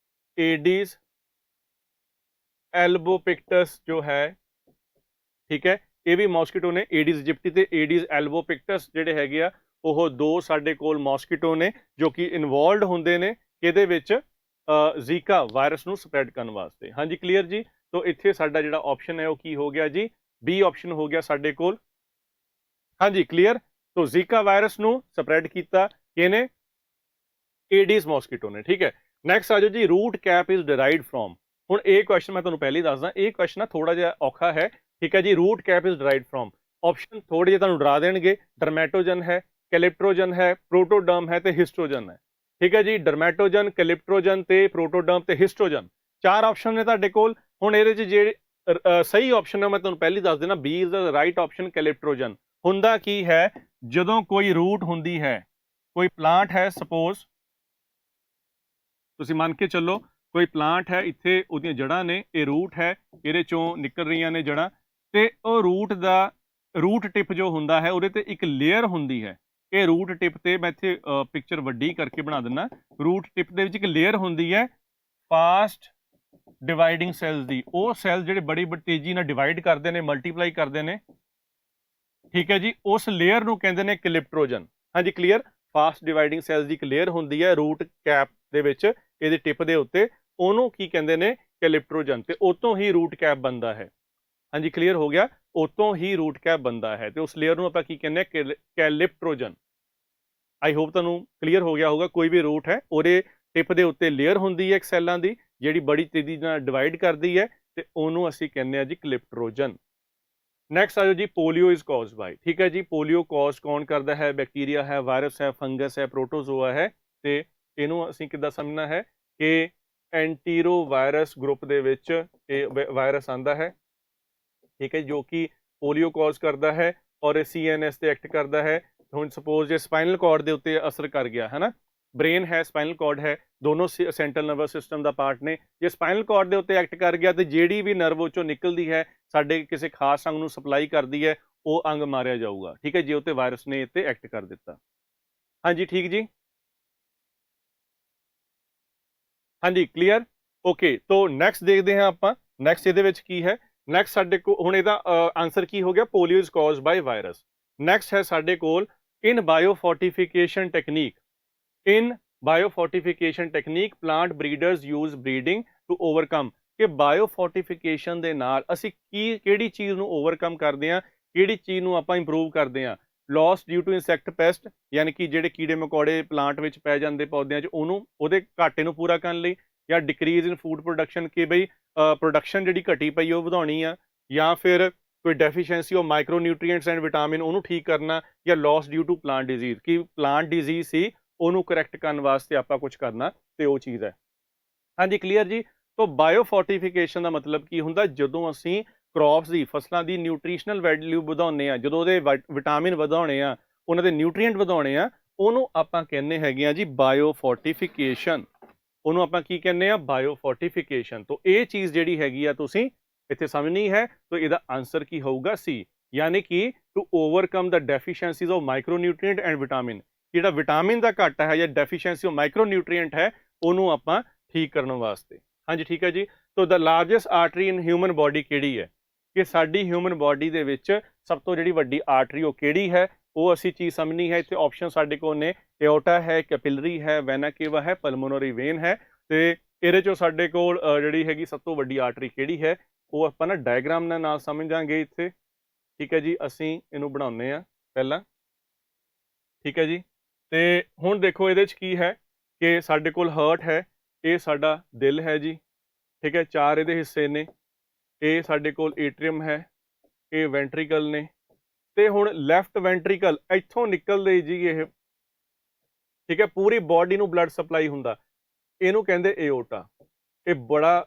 एडिस एल्बोपिक्टस जो है, ठीक है, ये भी मॉस्किटो ने, एडिस इजिप्टी ते एडिस एल्बोपिक्टस जिहड़े हैगे आ ओह दो साडे कोल मॉस्किटो ने जो कि इन्वॉल्वड हुंदे ने किहदे विच जीका वायरस नूं स्प्रैड करन वास्ते। हाँ जी, क्लीयर जी। तो इत्थे साडा जिहड़ा ऑप्शन है वो की हो गया जी, बी ऑप्शन हो गया साडे कोल, हाँ जी, क्लीयर। तो जीका वायरस नूं स्प्रैड कीता किहने, एडिस मॉस्किटो ने, ठीक है। नैक्सट आ जाओ जी, root cap is derived from. हुण ये क्वेश्चन मैं तुहानूं पहले ही दसदा, ये क्वेश्चन ना थोड़ा जिहा औखा है, ठीक है जी। Root cap is derived from, option थोड़े जिहे तुहानूं डरा देणगे, डरमैटोजन है, कैलिप्ट्रोजन है, प्रोटोडर्म है ते हिस्टोजन है, ठीक है जी। डरमैटोजन, कैलिप्ट्रोजन ते प्रोटोडर्म ते हिस्टोजन, चार ऑप्शन ने तुहाडे कोल। हुण इहदे च ਜਿਹੜੇ सही ऑप्शन है मैं तुहानूं पहले ही दस देना, B is the right option, calyptrogen. हुंदा की है, जदों कोई रूट हुंदी है, कोई प्लांट है, सपोज ਤੁਸੀਂ ਮੰਨ ਕੇ ਚੱਲੋ ਕੋਈ ਪਲਾਂਟ ਹੈ, ਇੱਥੇ ਉਹਦੀਆਂ ਜੜ੍ਹਾਂ ਨੇ, ਇਹ ਰੂਟ ਹੈ, ਇਹਦੇ ਚੋਂ ਨਿਕਲ ਰਹੀਆਂ ਨੇ ਜੜ੍ਹਾਂ, ਤੇ ਉਹ ਰੂਟ ਟਿਪ ਜੋ ਹੁੰਦਾ ਹੈ ਉਹਦੇ ਤੇ ਇੱਕ ਲੇਅਰ ਹੁੰਦੀ ਹੈ। ਇਹ ਰੂਟ ਟਿਪ ਤੇ ਮੈਂ ਇੱਥੇ ਪਿਕਚਰ ਵੱਡੀ ਕਰਕੇ ਬਣਾ ਦਿੰਦਾ, ਰੂਟ ਟਿਪ ਦੇ ਵਿੱਚ ਇੱਕ ਲੇਅਰ ਹੁੰਦੀ ਹੈ ਫਾਸਟ ਡਿਵਾਈਡਿੰਗ ਸੈਲਸ ਦੀ। ਉਹ ਸੈਲ ਜਿਹੜੇ ਬੜੀ ਤੇਜ਼ੀ ਨਾਲ ਡਿਵਾਈਡ ਕਰਦੇ ਨੇ, ਮਲਟੀਪਲਾਈ ਕਰਦੇ ਨੇ, ਠੀਕ ਹੈ ਜੀ, ਉਸ ਲੇਅਰ ਨੂੰ ਕਹਿੰਦੇ ਨੇ ਕਲਿਪਟ੍ਰੋਜਨ। ਹਾਂਜੀ, ਕਲੀਅਰ। ਫਾਸਟ ਡਿਵਾਈਡਿੰਗ ਸੈਲਸ ਦੀ ਇੱਕ ਲੇਅਰ ਹੁੰਦੀ ਹੈ ਰੂਟ ਕੈਪ ਦੇ ਵਿੱਚ, ਇਹਦੇ ਟਿਪ ਦੇ ਉੱਤੇ, ਉਹਨੂੰ ਕੀ ਕਹਿੰਦੇ ਨੇ, ਕੈਲਿਪਟ੍ਰੋਜਨ, ਤੇ ਉਤੋਂ ਹੀ ਰੂਟ ਕੈਪ ਬਣਦਾ ਹੈ। ਹਾਂਜੀ, ਕਲੀਅਰ ਹੋ ਗਿਆ, ਉਤੋਂ ਹੀ ਰੂਟ ਕੈਪ ਬਣਦਾ ਹੈ, ਤੇ ਉਸ ਲੇਅਰ ਨੂੰ ਆਪਾਂ ਕੀ ਕਹਿੰਦੇ ਆ, ਕੈਲਿਪਟ੍ਰੋਜਨ। ਆਈ ਹੋਪ ਤੁਹਾਨੂੰ ਕਲੀਅਰ ਹੋ ਗਿਆ ਹੋਊਗਾ। ਕੋਈ ਵੀ ਰੂਟ ਹੈ ਉਹਦੇ ਟਿਪ ਦੇ ਉੱਤੇ ਲੇਅਰ ਹੁੰਦੀ ਹੈ ਇੱਕ ਸੈੱਲਾਂ ਦੀ, ਜਿਹੜੀ ਬੜੀ ਤੇਜ਼ੀ ਨਾਲ ਡਿਵਾਈਡ ਕਰਦੀ ਹੈ, ਤੇ ਉਹਨੂੰ ਅਸੀਂ ਕਹਿੰਦੇ ਆ ਜੀ ਕਲਿਪਟ੍ਰੋਜਨ। ਨੈਕਸਟ ਆਜੋ ਜੀ, पोलियो इज कॉज्ड बाय, ठीक है जी। पोलियो कॉज कौन करता है, बैक्टीरिया है, वायरस है, फंगस है, प्रोटोजोआ है। ਤੇ ਇਹਨੂੰ ਅਸੀਂ ਕਿੱਦਾਂ ਸਮਝਣਾ ਹੈ ਕਿ ਐਂਟੀਰੋ ਵਾਇਰਸ ਗਰੁੱਪ ਦੇ ਵਿੱਚ ਇਹ ਵਾਇਰਸ ਆਂਦਾ ਹੈ, ਠੀਕ ਹੈ, ਜੋ ਕਿ ਪੋਲੀਓ ਕਾਜ਼ ਕਰਦਾ ਹੈ ਔਰ CNS ਤੇ ਐਕਟ ਕਰਦਾ ਹੈ। ਹੁਣ ਸਪੋਜ਼ ਜੇ ਸਪਾਈਨਲ ਕਾਰਡ ਦੇ ਉੱਤੇ ਅਸਰ ਕਰ ਗਿਆ ਹੈ ਨਾ, ਬ੍ਰੇਨ ਹੈ, ਸਪਾਈਨਲ ਕਾਰਡ ਹੈ, ਦੋਨੋਂ ਸੈਂਟਰਲ ਨਰਵਸ ਸਿਸਟਮ ਦਾ ਪਾਰਟ ਨੇ। ਜੇ ਸਪਾਈਨਲ ਕਾਰਡ ਦੇ ਉੱਤੇ ਐਕਟ ਕਰ ਗਿਆ ਤੇ ਜਿਹੜੀ ਵੀ ਨਰਵ ਉਹ ਚੋਂ ਨਿਕਲਦੀ ਹੈ ਸਾਡੇ ਕਿਸੇ ਖਾਸ ਅੰਗ ਨੂੰ ਸਪਲਾਈ ਕਰਦੀ ਹੈ, ਉਹ ਅੰਗ ਮਾਰਿਆ ਜਾਊਗਾ, ਠੀਕ ਹੈ, ਜੇ ਉੱਤੇ ਵਾਇਰਸ ਨੇ ਇੱਥੇ ਐਕਟ ਕਰ ਦਿੱਤਾ। ਹਾਂਜੀ, ਠੀਕ ਜੀ, ਹਾਂਜੀ, ਕਲੀਅਰ, ਓਕੇ। तो ਨੈਕਸਟ ਦੇਖਦੇ ਹਾਂ ਆਪਾਂ, ਨੈਕਸਟ ਇਹਦੇ ਵਿੱਚ ਕੀ ਹੈ, ਨੈਕਸਟ ਸਾਡੇ ਕੋਲ ਹੁਣ ਇਹਦਾ ਆਂਸਰ ਕੀ ਹੋ ਗਿਆ, polio is caused by virus. Next ਹੈ ਸਾਡੇ ਕੋਲ in biofortification technique, in biofortification technique plant breeders use breeding to overcome, ਕਿ ਬਾਇਓਫੋਰਟੀਫਿਕੇਸ਼ਨ ਦੇ ਨਾਲ ਅਸੀਂ ਕਿਹੜੀ ਚੀਜ਼ ਨੂੰ ਓਵਰਕਮ ਕਰਦੇ ਹਾਂ, ਕਿਹੜੀ ਚੀਜ਼ ਨੂੰ ਆਪਾਂ ਇੰਪਰੂਵ ਕਰਦੇ ਹਾਂ। Loss due to insect pest, ਯਾਨੀ ਕਿ ਜਿਹੜੇ ਕੀੜੇ ਮਕੌੜੇ ਪਲਾਂਟ ਵਿੱਚ ਪੈ ਜਾਂਦੇ ਪੌਦਿਆਂ 'ਚ ਉਹਦੇ ਘਾਟੇ ਨੂੰ ਪੂਰਾ ਕਰਨ ਲਈ, ਜਾਂ ਡਿਕਰੀਜ਼ ਇਨ ਫੂਡ ਪ੍ਰੋਡਕਸ਼ਨ, ਕਿ ਬਈ ਪ੍ਰੋਡਕਸ਼ਨ ਜਿਹੜੀ ਘਟੀ ਪਈ ਉਹ ਵਧਾਉਣੀ ਆ, ਜਾਂ ਫਿਰ ਕੋਈ deficiency of micronutrients and vitamin ਉਹਨੂੰ ਠੀਕ ਕਰਨਾ, ਜਾਂ loss due to plant disease, ਕਿ ਪਲਾਂਟ ਡਿਜ਼ੀਜ਼ ਸੀ ਉਹਨੂੰ ਕਰੈਕਟ ਕਰਨ ਵਾਸਤੇ ਆਪਾਂ ਕੁਝ ਕਰਨਾ, ਤੇ ਉਹ ਚੀਜ਼ ਹੈ। ਹਾਂਜੀ ਕਲੀਅਰ ਜੀ। ਤੋਂ ਬਾਇਓਫੋਰਟੀਫਿਕੇਸ਼ਨ ਦਾ ਮਤਲਬ ਕੀ ਹੁੰਦਾ, ਜਦੋਂ ਅਸੀਂ ਕ੍ਰੌਪਸ ਦੀ, ਫਸਲਾਂ ਦੀ ਨਿਊਟ੍ਰੀਸ਼ਨਲ ਵੈਲਿਊ ਵਧਾਉਂਦੇ ਆ, ਜਦੋਂ ਉਹਦੇ ਵਿਟਾਮਿਨ ਵਧਾਉਣੇ ਆ, ਉਹਨਾਂ ਦੇ ਨਿਊਟ੍ਰੀਐਂਟ ਵਧਾਉਣੇ ਆ, ਉਹਨੂੰ ਆਪਾਂ ਕਹਿੰਦੇ ਹੈਗੇ ਆ ਜੀ ਬਾਇਓਫੋਰਟੀਫਿਕੇਸ਼ਨ। ਉਹਨੂੰ ਆਪਾਂ ਕੀ ਕਹਿੰਦੇ ਆ, ਬਾਇਓਫੋਰਟੀਫਿਕੇਸ਼ਨ। ਤੋਂ ਇਹ ਚੀਜ਼ ਜਿਹੜੀ ਹੈਗੀ ਆ ਤੁਸੀਂ ਇੱਥੇ ਸਮਝਣੀ ਹੈ। ਤਾਂ ਇਹਦਾ ਆਂਸਰ ਕੀ ਹੋਊਗਾ, ਸੀ, ਯਾਨੀ ਕਿ ਟੂ ਓਵਰਕਮ ਦਾ deficiencies of micronutrient and vitamin, ਜਿਹੜਾ ਵਿਟਾਮਿਨ ਦਾ ਘਾਟਾ ਹੈ ਜਾਂ ਡੈਫੀਸ਼ੀਐਂਸੀ ਆਫ ਮਾਈਕਰੋਨਿਊਟ੍ਰੀਐਂਟ ਹੈ, ਉਹਨੂੰ ਆਪਾਂ ਠੀਕ ਕਰਨ ਵਾਸਤੇ। ਹਾਂਜੀ ਠੀਕ ਹੈ ਜੀ। ਤੋ ਦ ਲਾਰਜੈਸਟ ਆਰਟਰੀ ਇਨ ਹਿਊਮਨ ਬੋਡੀ ਕਿਹੜੀ ਹੈ, ਕਿ ਸਾਡੀ ਹਿਊਮਨ ਬੋਡੀ ਦੇ ਵਿੱਚ ਸਭ ਤੋਂ ਜਿਹੜੀ ਵੱਡੀ ਆਰਟਰੀ ਉਹ ਕਿਹੜੀ ਹੈ, ਉਹ ਅਸੀਂ ਚੀਜ਼ ਸਮਝਣੀ ਹੈ। ਇੱਥੇ ਆਪਸ਼ਨ ਸਾਡੇ ਕੋਲ ਨੇ, ਏਓਟਾ ਹੈ, ਕੈਪਿਲਰੀ ਹੈ, ਵੈਨਾ ਕੇਵਾ ਹੈ, ਪਲਮੋਨਰੀ ਵੇਨ ਹੈ। ਤੇ ਇਹਦੇ ਚੋਂ ਸਾਡੇ ਕੋਲ ਜਿਹੜੀ ਹੈਗੀ ਸਭ ਤੋਂ ਵੱਡੀ ਆਰਟਰੀ ਕਿਹੜੀ ਹੈ, ਉਹ ਆਪਾਂ ਨਾ ਡਾਇਗਰਾਮ ਦੇ ਨਾਲ ਸਮਝਾਂਗੇ ਇੱਥੇ। ਠੀਕ ਹੈ ਜੀ, ਅਸੀਂ ਇਹਨੂੰ ਬਣਾਉਂਦੇ ਆ ਪਹਿਲਾਂ। ਠੀਕ ਹੈ ਜੀ। ਤੇ ਹੁਣ ਦੇਖੋ ਇਹਦੇ 'ਚ ਕੀ ਹੈ, ਕਿ ਸਾਡੇ ਕੋਲ ਹਾਰਟ ਹੈ, ਇਹ ਸਾਡਾ ਦਿਲ ਹੈ ਜੀ। ਠੀਕ ਹੈ, 4 ਇਹਦੇ ਹਿੱਸੇ ਨੇ। ਇਹ ਸਾਡੇ ਕੋਲ ਏਟਰੀਅਮ ਹੈ, ਇਹ ਵੈਂਟਰੀਕਲ ਨੇ। ਤੇ ਹੁਣ ਲੈਫਟ ਵੈਂਟਰੀਕਲ ਇੱਥੋਂ ਨਿਕਲਦੇ ਜੀ ਇਹ, ਠੀਕ ਹੈ, ਪੂਰੀ ਬਾਡੀ ਨੂੰ ਬਲੱਡ ਸਪਲਾਈ ਹੁੰਦਾ, ਇਹਨੂੰ ਕਹਿੰਦੇ ਏਓਟਾ। ਇਹ ਬੜਾ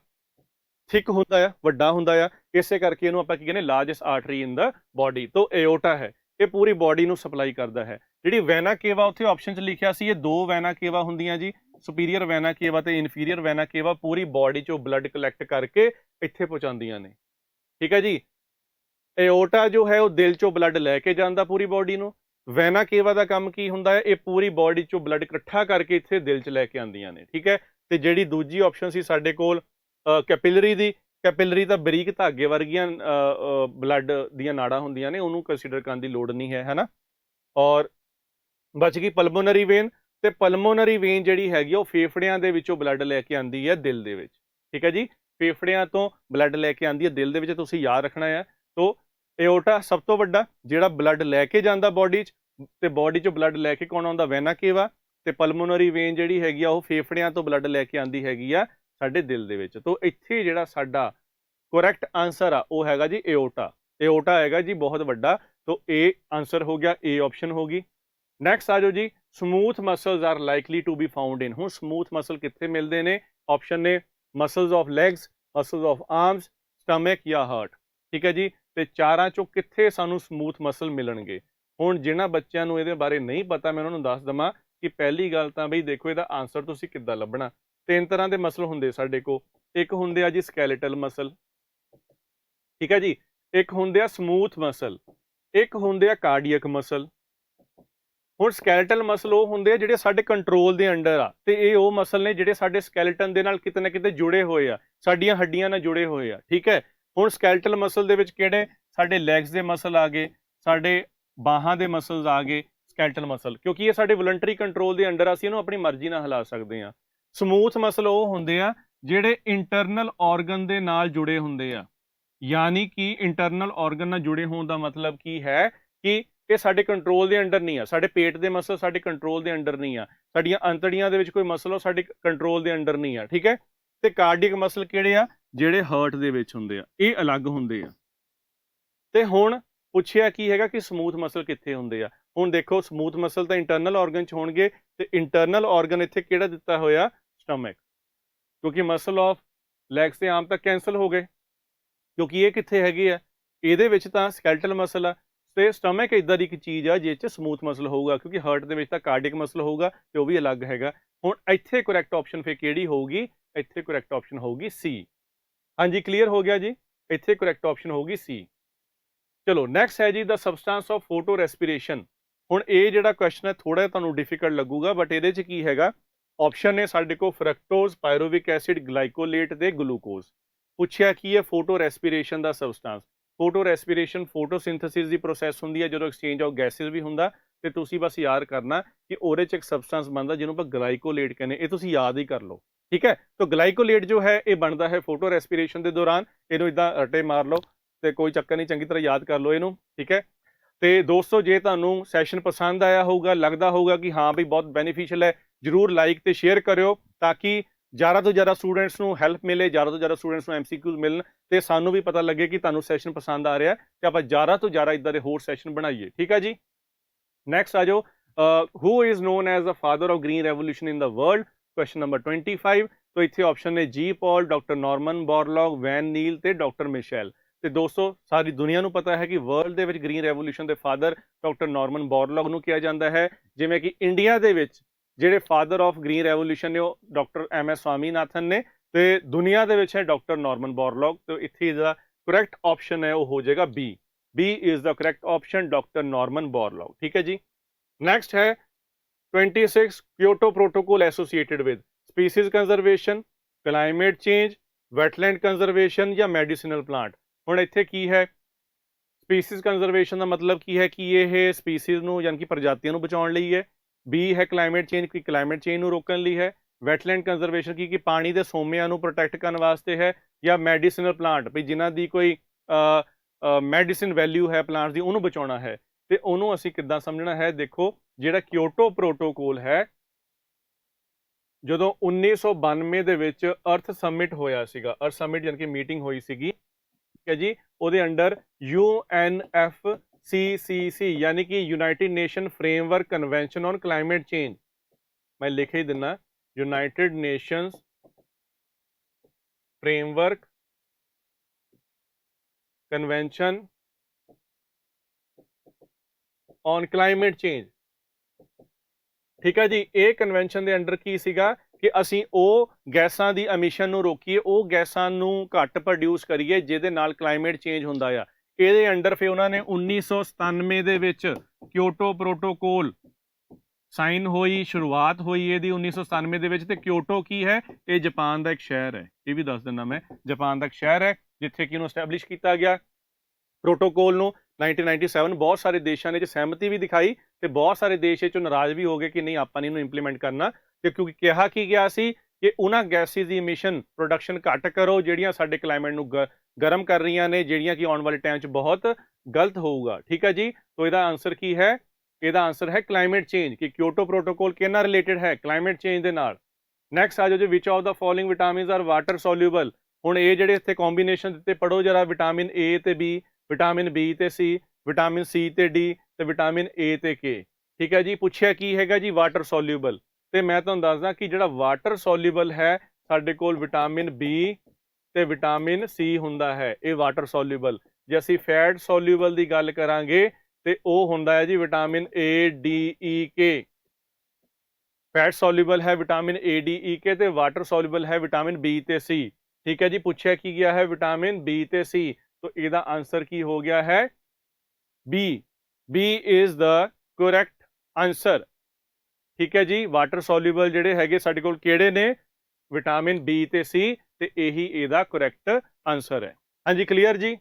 ਥਿਕ ਹੁੰਦਾ ਆ, ਵੱਡਾ ਹੁੰਦਾ ਆ, ਇਸੇ ਕਰਕੇ ਇਹਨੂੰ ਆਪਾਂ ਕੀ ਕਹਿੰਦੇ, ਲਾਰਜੈਸਟ ਆਰਟਰੀ ਇਨ ਦਾ ਬਾਡੀ। ਤੋਂ ਏਓਟਾ ਹੈ, ਇਹ ਪੂਰੀ ਬਾਡੀ ਨੂੰ ਸਪਲਾਈ ਕਰਦਾ ਹੈ। ਜਿਹੜੀ ਵੈਨਾ ਕੇਵਾ ਉੱਥੇ ਆਪਸ਼ਨ 'ਚ ਲਿਖਿਆ ਸੀ, ਇਹ 2 ਵੈਨਾ ਕੇਵਾ ਹੁੰਦੀਆਂ ਜੀ, ਸੁਪੀਰੀਅਰ ਵੈਨਾ ਕੇਵਾ ਤੇ ਇਨਫੀਰੀਅਰ ਵੈਨਾ ਕੇਵਾ, ਪੂਰੀ ਬਾਡੀ 'ਚੋਂ ਬਲੱਡ ਕਲੈਕਟ ਕਰਕੇ ਇੱਥੇ ਪਹੁੰਚਾਉਂਦੀਆਂ ਨੇ। ਠੀਕ ਹੈ ਜੀ। ਏਓਟਾ ਜੋ ਹੈ ਉਹ ਦਿਲ 'ਚੋਂ ਬਲੱਡ ਲੈ ਕੇ ਜਾਂਦਾ ਪੂਰੀ ਬਾਡੀ ਨੂੰ। ਵੈਨਾ ਕੇਵਾ ਦਾ ਕੰਮ ਕੀ ਹੁੰਦਾ ਹੈ, ਇਹ ਪੂਰੀ ਬਾਡੀ 'ਚੋਂ ਬਲੱਡ ਇਕੱਠਾ ਕਰਕੇ ਇੱਥੇ ਦਿਲ 'ਚ ਲੈ ਕੇ ਆਉਂਦੀਆਂ ਨੇ। ਠੀਕ ਹੈ। ਤੇ ਜਿਹੜੀ ਦੂਜੀ ਆਪਸ਼ਨ ਸੀ ਸਾਡੇ ਕੋਲ ਕੈਪਿਲਰੀ ਦੀ, ਕੈਪਿਲਰੀ ਤਾਂ ਬਰੀਕ ਧਾਗੇ ਵਰਗੀਆਂ ਬਲੱਡ ਦੀਆਂ ਨਾੜਾਂ ਹੁੰਦੀਆਂ ਨੇ, ਉਹਨੂੰ ਕੰਸੀਡਰ ਕਰਨ ਦੀ ਲੋੜ ਨਹੀਂ ਹੈ, ਹੈ ਨਾ। ਔਰ ਬਚ ਗਈ ਪਲਮੋਨਰੀ ਵੇਨ, ਤੇ ਪਲਮੋਨਰੀ ਵੇਨ ਜਿਹੜੀ ਹੈਗੀ ਉਹ ਫੇਫੜਿਆਂ ਦੇ ਵਿੱਚੋਂ ਬਲੱਡ ਲੈ ਕੇ ਆਉਂਦੀ ਹੈ ਦਿਲ ਦੇ ਵਿੱਚ। ਠੀਕ ਹੈ ਜੀ, ਫੇਫੜਿਆਂ ਤੋਂ ਬਲੱਡ ਲੈ ਕੇ ਆਉਂਦੀ ਹੈ ਦਿਲ ਦੇ ਵਿੱਚ, ਤੁਸੀਂ ਯਾਦ ਰੱਖਣਾ ਹੈ। ਤੋ ਏਓਟਾ ਸਭ ਤੋਂ ਵੱਡਾ ਜਿਹੜਾ ਬਲੱਡ ਲੈ ਕੇ ਜਾਂਦਾ ਬਾਡੀ 'ਚ, ਤੇ ਬਾਡੀ 'ਚ ਬਲੱਡ ਲੈ ਕੇ ਕੌਣ ਆਉਂਦਾ, ਵੈਨਾ ਕੇਵਾ। ਤੇ ਪਲਮੋਨਰੀ ਵੇਨ ਜਿਹੜੀ ਹੈਗੀ ਆ ਉਹ ਫੇਫੜਿਆਂ ਤੋਂ ਬਲੱਡ ਲੈ ਕੇ ਆਉਂਦੀ ਹੈਗੀ ਆ ਸਾਡੇ ਦਿਲ ਦੇ ਵਿੱਚ। ਤੋ ਇੱਥੇ ਜਿਹੜਾ ਸਾਡਾ ਕਰੈਕਟ ਆਂਸਰ ਆ ਉਹ ਹੈਗਾ ਜੀ ਏਓਟਾ। ਏਓਟਾ ਹੈਗਾ ਜੀ ਬਹੁਤ ਵੱਡਾ। ਤੋ ਇਹ ਆਂਸਰ ਹੋ ਗਿਆ, ਏ ਆਪਸ਼ਨ ਹੋ ਗਈ। ਨੈਕਸਟ ਆ ਜਾਓ ਜੀ, smooth muscles are likely to be found in. ਹੁਣ ਸਮੂਥ ਮਸਲ ਕਿੱਥੇ ਮਿਲਦੇ ਨੇ, ਆਪਸ਼ਨ ਨੇ muscles of legs, muscles of arms, stomach ਜਾਂ ਹਾਰਟ। ਠੀਕ ਹੈ ਜੀ। ਤੇ ਚਾਰਾਂ ਚੋਂ ਕਿੱਥੇ ਸਾਨੂੰ ਸਮੂਥ ਮਸਲ ਮਿਲਣਗੇ। ਹੁਣ ਜਿਨ੍ਹਾਂ ਬੱਚਿਆਂ ਨੂੰ ਇਹਦੇ ਬਾਰੇ ਨਹੀਂ ਪਤਾ, ਮੈਂ ਉਹਨਾਂ ਨੂੰ ਦੱਸ ਦਵਾਂ ਕਿ ਪਹਿਲੀ ਗੱਲ ਤਾਂ ਬਈ ਦੇਖੋ, ਇਹਦਾ ਆਂਸਰ ਤੁਸੀਂ ਕਿੱਦਾਂ ਲੱਭਣਾ। 3 ਤਰ੍ਹਾਂ ਦੇ ਮਸਲ ਹੁੰਦੇ ਸਾਡੇ ਕੋਲ। ਇੱਕ ਹੁੰਦੇ ਆ ਜੀ ਸਕੈਲੇਟਲ ਮਸਲ, ਠੀਕ ਹੈ ਜੀ, ਇੱਕ ਹੁੰਦੇ ਆ ਸਮੂਥ ਮਸਲ, ਇੱਕ ਹੁੰਦੇ ਆ ਕਾਰਡੀਅਕ ਮਸਲ। ਹੁਣ ਸਕੈਲੇਟਲ ਮਸਲ ਉਹ ਹੁੰਦੇ ਆ ਜਿਹੜੇ ਸਾਡੇ ਕੰਟਰੋਲ ਦੇ ਅੰਡਰ ਆ, ਤੇ ਇਹ ਉਹ ਮਸਲ ਨੇ ਜਿਹੜੇ ਸਾਡੇ ਸਕੈਲੇਟਨ ਦੇ ਨਾਲ ਕਿਤੇ ਨਾ ਕਿਤੇ ਜੁੜੇ ਹੋਏ ਆ, ਸਾਡੀਆਂ ਹੱਡੀਆਂ ਨਾਲ ਜੁੜੇ ਹੋਏ ਆ। ਠੀਕ ਹੈ। ਹੁਣ ਸਕੈਲੇਟਲ ਮਸਲ ਦੇ ਵਿੱਚ ਕਿਹੜੇ, ਸਾਡੇ ਲੈਗਸ ਦੇ ਮਸਲ ਆ ਗਏ, ਸਾਡੇ ਬਾਹਾਂ ਦੇ ਮਸਲਸ ਆ ਗਏ ਸਕੈਲੇਟਲ ਮਸਲ, ਕਿਉਂਕਿ ਇਹ ਸਾਡੇ ਵੋਲੰਟਰੀ ਕੰਟਰੋਲ ਦੇ ਅੰਡਰ, ਅਸੀਂ ਇਹਨੂੰ ਆਪਣੀ ਮਰਜ਼ੀ ਨਾਲ ਹਿਲਾ ਸਕਦੇ ਹਾਂ। ਸਮੂਥ ਮਸਲ ਉਹ ਹੁੰਦੇ ਆ ਜਿਹੜੇ ਇੰਟਰਨਲ ਆਰਗਨ ਦੇ ਨਾਲ ਜੁੜੇ ਹੁੰਦੇ ਆ, ਯਾਨੀ ਕਿ ਇੰਟਰਨਲ ਆਰਗਨ ਨਾਲ ਜੁੜੇ ਹੋਣ ਦਾ ਮਤਲਬ ਕੀ ਹੈ, ਕਿ ਇਹ ਸਾਡੇ ਕੰਟਰੋਲ ਦੇ ਅੰਡਰ ਨਹੀਂ ਆ। ਸਾਡੇ ਪੇਟ ਦੇ ਮਸਲ ਸਾਡੇ ਕੰਟਰੋਲ ਦੇ ਅੰਡਰ ਨਹੀਂ ਆ, ਸਾਡੀਆਂ ਅੰਤੜੀਆਂ ਦੇ ਵਿੱਚ ਕੋਈ ਮਸਲ ਉਹ ਸਾਡੇ ਕੰਟਰੋਲ ਦੇ ਅੰਡਰ ਨਹੀਂ ਆ। ਠੀਕ ਹੈ। ਤੇ ਕਾਰਡੀਅਕ ਮਸਲ ਕਿਹੜੇ ਆ, ਜਿਹੜੇ ਹਾਰਟ ਦੇ ਵਿੱਚ ਹੁੰਦੇ ਆ, ਇਹ ਅਲੱਗ ਹੁੰਦੇ ਆ। ਤੇ ਹੁਣ ਪੁੱਛਿਆ ਕੀ ਹੈਗਾ ਕਿ ਸਮੂਥ ਮਸਲ ਕਿੱਥੇ ਹੁੰਦੇ ਆ। ਹੁਣ ਦੇਖੋ, ਸਮੂਥ ਮਸਲ ਤਾਂ ਇੰਟਰਨਲ ਆਰਗਨ 'ਚ ਹੋਣਗੇ, ਤੇ ਇੰਟਰਨਲ ਆਰਗਨ ਇੱਥੇ ਕਿਹੜਾ ਦਿੱਤਾ ਹੋਇਆ, ਸਟਮਕ, ਕਿਉਂਕਿ ਮਸਲ ਆਫ ਲੈਗਸ ਤੇ ਆਮ ਤੱਕ ਕੈਂਸਲ ਹੋ ਗਏ, ਕਿਉਂਕਿ ਇਹ ਕਿੱਥੇ ਹੈਗੇ ਆ, ਇਹਦੇ ਵਿੱਚ ਤਾਂ ਸਕੈਲਟਲ ਮਸਲ ਆ। ਤੇ ਸਟਮਕ ਇਦਾਂ ਦੀ ਇੱਕ ਚੀਜ਼ ਆ ਜਿਸ 'ਚ ਸਮੂਥ ਮਸਲ ਹੋਊਗਾ, ਕਿਉਂਕਿ ਹਾਰਟ ਦੇ ਵਿੱਚ ਤਾਂ ਕਾਰਡਿਕ ਮਸਲ ਹੋਊਗਾ ਤੇ ਉਹ ਵੀ ਅਲੱਗ ਹੈਗਾ। ਹੁਣ ਇੱਥੇ ਕਰੈਕਟ ਆਪਸ਼ਨ ਫਿਰ ਕਿਹੜੀ ਹੋਊਗੀ, ਇੱਥੇ ਕਰੈਕਟ ਆਪਸ਼ਨ ਹੋਊਗੀ ਸੀ। ਹਾਂਜੀ ਕਲੀਅਰ ਹੋ ਗਿਆ ਜੀ, ਇੱਥੇ ਕਰੈਕਟ ਆਪਸ਼ਨ ਹੋਊਗੀ ਸੀ। ਚਲੋ ਨੈਕਸਟ ਹੈ ਜੀ, ਦਾ ਸਬਸਟੈਂਸ ਆਫ ਫੋਟੋ ਰੈਸਪੀਰੇਸ਼ਨ। ਹੁਣ ਇਹ ਜਿਹੜਾ ਕੁਐਸਚਨ ਹੈ ਥੋੜਾ ਤੁਹਾਨੂੰ ਡਿਫਿਕਲਟ ਲੱਗੂਗਾ, ਬਟ ਇਹਦੇ 'ਚ ਕੀ ਹੈਗਾ, ਆਪਸ਼ਨ ਨੇ ਸਾਡੇ ਕੋਲ ਫਰਕਟੋਜ਼, ਪਾਇਰੋਵਿਕ ਐਸਿਡ, ਗਲਾਈਕੋਲੇਟ ਤੇ ਗਲੂਕੋਜ਼। ਪੁੱਛਿਆ ਕੀ ਹੈ ਫੋਟੋ ਰੈਸਪੀਰੇਸ਼ਨ ਦਾ ਸਬਸਟੈਂਸ। ਫੋਟੋ ਰੈਸਪੀਰੇਸ਼ਨ ਫੋਟੋਸਿੰਥੇਸਿਸ ਦੀ ਪ੍ਰੋਸੈਸ ਹੁੰਦੀ ਹੈ ਜਦੋਂ ਐਕਸਚੇਂਜ ਆਫ ਗੈਸਿਸ ਵੀ ਹੁੰਦਾ, ਤੇ ਤੁਸੀਂ ਬਸ ਯਾਦ ਕਰਨਾ ਕਿ ਉਹਦੇ ਚ ਇੱਕ ਸਬਸਟੈਂਸ ਬਣਦਾ ਜਿਹਨੂੰ ਆਪਾਂ ਗਲਾਈਕੋਲੇਟ ਕਹਿੰਦੇ, ਇਹ ਤੁਸੀਂ ਯਾਦ ਹੀ ਕਰ ਲਓ। ਠੀਕ ਹੈ, ਤਾਂ ਗਲਾਈਕੋਲੇਟ ਜੋ ਹੈ ਇਹ ਬਣਦਾ ਹੈ ਫੋਟੋ ਰੈਸਪੀਰੇਸ਼ਨ ਦੇ ਦੌਰਾਨ। ਇਹਨੂੰ ਇਦਾਂ ਰਟੇ ਮਾਰ ਲਓ ਤੇ ਕੋਈ ਚੱਕਰ ਨਹੀਂ, ਚੰਗੀ ਤਰ੍ਹਾਂ ਯਾਦ ਕਰ ਲਓ ਇਹਨੂੰ। ਠੀਕ ਹੈ, ਤੇ ਦੋਸਤੋ ਜੇ ਤੁਹਾਨੂੰ ਸੈਸ਼ਨ ਪਸੰਦ ਆਇਆ ਹੋਊਗਾ, ਲੱਗਦਾ ਹੋਊਗਾ ਕਿ ਹਾਂ ਵੀ ਬਹੁਤ ਬੈਨੀਫੀਸ਼ੀਅਲ ਹੈ, ਜਰੂਰ ਲਾਈਕ ਤੇ ਸ਼ੇਅਰ ਕਰਿਓ ਤਾਂ ਕਿ ਜ਼ਿਆਦਾ ਤੋਂ ਜ਼ਿਆਦਾ ਸਟੂਡੈਂਟਸ ਨੂੰ ਹੈਲਪ ਮਿਲੇ, ਜ਼ਿਆਦਾ ਤੋਂ ਜ਼ਿਆਦਾ ਸਟੂਡੈਂਟਸ ਨੂੰ ਐਮਸੀਕਿਊਜ਼ ਮਿਲਣ ਤੇ ਸਾਨੂੰ ਵੀ ਪਤਾ ਲੱਗੇ ਕਿ ਤੁਹਾਨੂੰ ਸੈਸ਼ਨ ਪਸੰਦ ਆ ਰਿਹਾ ਤੇ ਆਪਾਂ ਜ਼ਿਆਦਾ ਤੋਂ ਜ਼ਿਆਦਾ ਇਦਾਂ ਦੇ ਹੋਰ ਸੈਸ਼ਨ ਬਣਾਈਏ। ਠੀਕ ਹੈ ਜੀ, ਨੈਕਸਟ ਆ ਜਾਓ। Who is known as the father of green revolution in the world, question number 25। तो इतने ऑप्शन ने जी Paul, doctor Norman Borlaug, Van Niel ते डॉक्टर मिशेल। तो दोस्तों सारी दुनिया को पता है कि वर्ल्ड के ग्रीन रेवोल्यूशन के फादर डॉक्टर नॉर्मन बोरलॉग को किया जाता है, जिमें कि इंडिया के ਜਿਹੜੇ फादर ऑफ ग्रीन रेवोल्यूशन ने डॉक्टर MS स्वामीनाथन ने, तो दुनिया के है डॉक्टर नॉर्मन बोरलॉग। तो इतने इसका करैक्ट ऑप्शन है वो हो जाएगा B. B is the correct option, doctor Norman Borlaug. ठीक है जी, नेक्स्ट है 26 Kyoto protocol associated with species conservation, climate change, wetland conservation या मैडिसिनल प्लांट। हुण इत्थे की है स्पीसीज कंजरवेशन का मतलब की है कि ये स्पीसीज नूं यानी कि प्रजातियों नूं बचाउण लई है। बी है क्लाइमेट चेंज की क्लाइमेट चेंज नूं रोकण लई है। वैटलैंड कंजरवेशन की कि पानी के सोमिਆਂ नूं प्रोटैक्ट करने वास्ते है। या मैडिसिनल प्लांट भी जिन्हां दी कोई मैडिसिन वैल्यू है प्लांट्स की उन्होंने बचाना है। तो उन्होंने असीं किद्दां समझना है, देखो जिहड़ा क्योटो प्रोटोकॉल है ਜਦੋਂ 1992 ਦੇ ਵਿੱਚ अर्थ समिट ਹੋਇਆ ਸੀਗਾ, अर्थ समिट यानी कि मीटिंग ਹੋਈ ਸੀਗੀ, ठीक है जी, ਉਹਦੇ अंडर UNFCCC यानी कि United nation framework convention on climate change, मैं लिख ही दिना United Nations framework convention on climate change. ठीक है जी, ये कन्वेंशन के अंडर की सीगा कि असीं ਉਹ ਗੈਸਾਂ ਦੀ ਐਮਿਸ਼ਨ ਨੂੰ ਰੋਕੀਏ, ਉਹ ਗੈਸਾਂ ਨੂੰ ਘੱਟ ਪ੍ਰੋਡਿਊਸ ਕਰੀਏ ਜਿਹਦੇ ਨਾਲ ਕਲਾਈਮੇਟ ਚੇਂਜ ਹੁੰਦਾ ਆ। ਇਹਦੇ ਅੰਡਰ ਫਿਰ ਉਹਨਾਂ ਨੇ 1997 ਦੇ ਵਿੱਚ ਕਿਓਟੋ ਪ੍ਰੋਟੋਕੋਲ ਸਾਈਨ ਹੋਈ, शुरुआत ਹੋਈ ਇਹਦੀ 1997 ਦੇ ਵਿੱਚ। ਤੇ ਕਿਓਟੋ ਕੀ ਹੈ, ਇਹ ਜਾਪਾਨ ਦਾ ਇੱਕ ਸ਼ਹਿਰ ਹੈ, ਇਹ ਵੀ ਦੱਸ ਦਿੰਦਾ ਮੈਂ, ਜਾਪਾਨ ਦਾ ਇੱਕ ਸ਼ਹਿਰ ਹੈ ਜਿੱਥੇ ਕਿ ਇਹਨੂੰ ਐਸਟੈਬਲਿਸ਼ ਕੀਤਾ ਗਿਆ प्रोटोकॉल ਨੂੰ 1997। बहुत सारे देशों ने सहमति भी दिखाई तो बहुत सारे देश नाराज भी हो गए कि नहीं आपां नहीं इंप्लीमेंट करना, क्योंकि कहा कि गया सी कि उन्होंने गैसिस की इमिशन प्रोडक्शन घट करो ਜਿਹੜੀਆਂ ਸਾਡੇ क्लाइमेट ਨੂੰ गर्म कर रही ने, ਜਿਹੜੀਆਂ कि आने वाले टाइम बहुत गलत होगा। ठीक है जी, तो इसका आंसर की है, इसका आंसर है क्लाइमेट चेंज कि क्योटो प्रोटोकॉल किहदे नाल रिलेटेड है, क्लाइमेट चेंज के नाल। नैक्सट आ जाओ जी, which of the following vitamin are water soluble. हुण ये जिहड़े इत्थे कॉम्बीनेशन दित्ते पढ़ो जरा, विटामिन ए ते बी, विटामिन बी ते सी, विटामिन सी ते डी ते विटामिन ए ते के। ठीक है जी, पूछया की हैगा जी वाटर सोल्यूबल, तो मैं तुहानूं दसदा कि जिहड़ा वाटर सोल्यूबल है साडे कोल विटामिन बी ते विटामिन सी हुंदा है, ये वाटर सोल्यूबल। जे असीं फैट सोल्यूबल की गल करांगे तो वो हुंदा है जी विटामिन ए डी ई के। फैट सोल्यूबल है विटामिन ए डी ई के, ते वाटर सोल्यूबल है विटामिन बी ते सी। ठीक है जी, पूछया की गया है विटामिन बी ते सी, तो इसका आंसर की हो गया है B. B is the correct answer. ठीक है जी, वाटर सोल्यूबल जिहड़े हैगे साडे कोल किहड़े ने, विटामिन बी ते सी, ते यही इसदा करैक्ट आंसर है। हाँ जी, क्लीयर जी।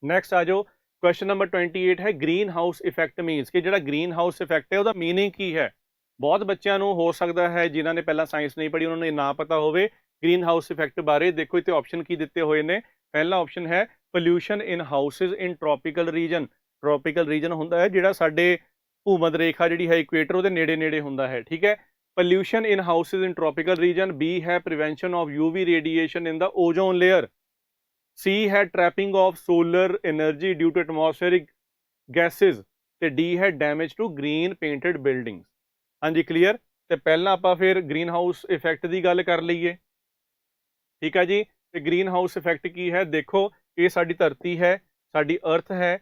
नैक्सट आ जाओ, क्वेश्चन नंबर 28 है ग्रीन हाउस इफेक्ट मीनस कि जिहड़ा ग्रीन हाउस इफेक्ट है उसका मीनिंग की है। बहुत बच्चों को हो सकता है जिन्होंने पहला साइंस नहीं पढ़ी उन्होंने ना पता होवे ग्रीन हाउस इफेक्ट बारे। देखो इतने ऑप्शन की दिते हुए ने, पहला ऑप्शन है pollution in houses in tropical region. Tropical region होंदा है जिहड़ा साडे भूमध रेखा जिहड़ी है इक्वेटर उहदे नेड़े नेड़े होंदा है। ठीक है, pollution in houses in tropical region. B है prevention of UV radiation in the ozone layer. C है trapping of solar energy due to atmospheric gases. ते डी है damage to green painted buildings. हाँ जी, क्लीयर। तो पहला आप फिर ग्रीन हाउस इफेक्ट की गल कर लीए। ठीक है जी, तो ग्रीन हाउस इफेक्ट की है, देखो ये साडी धरती है, साडी अर्थ है।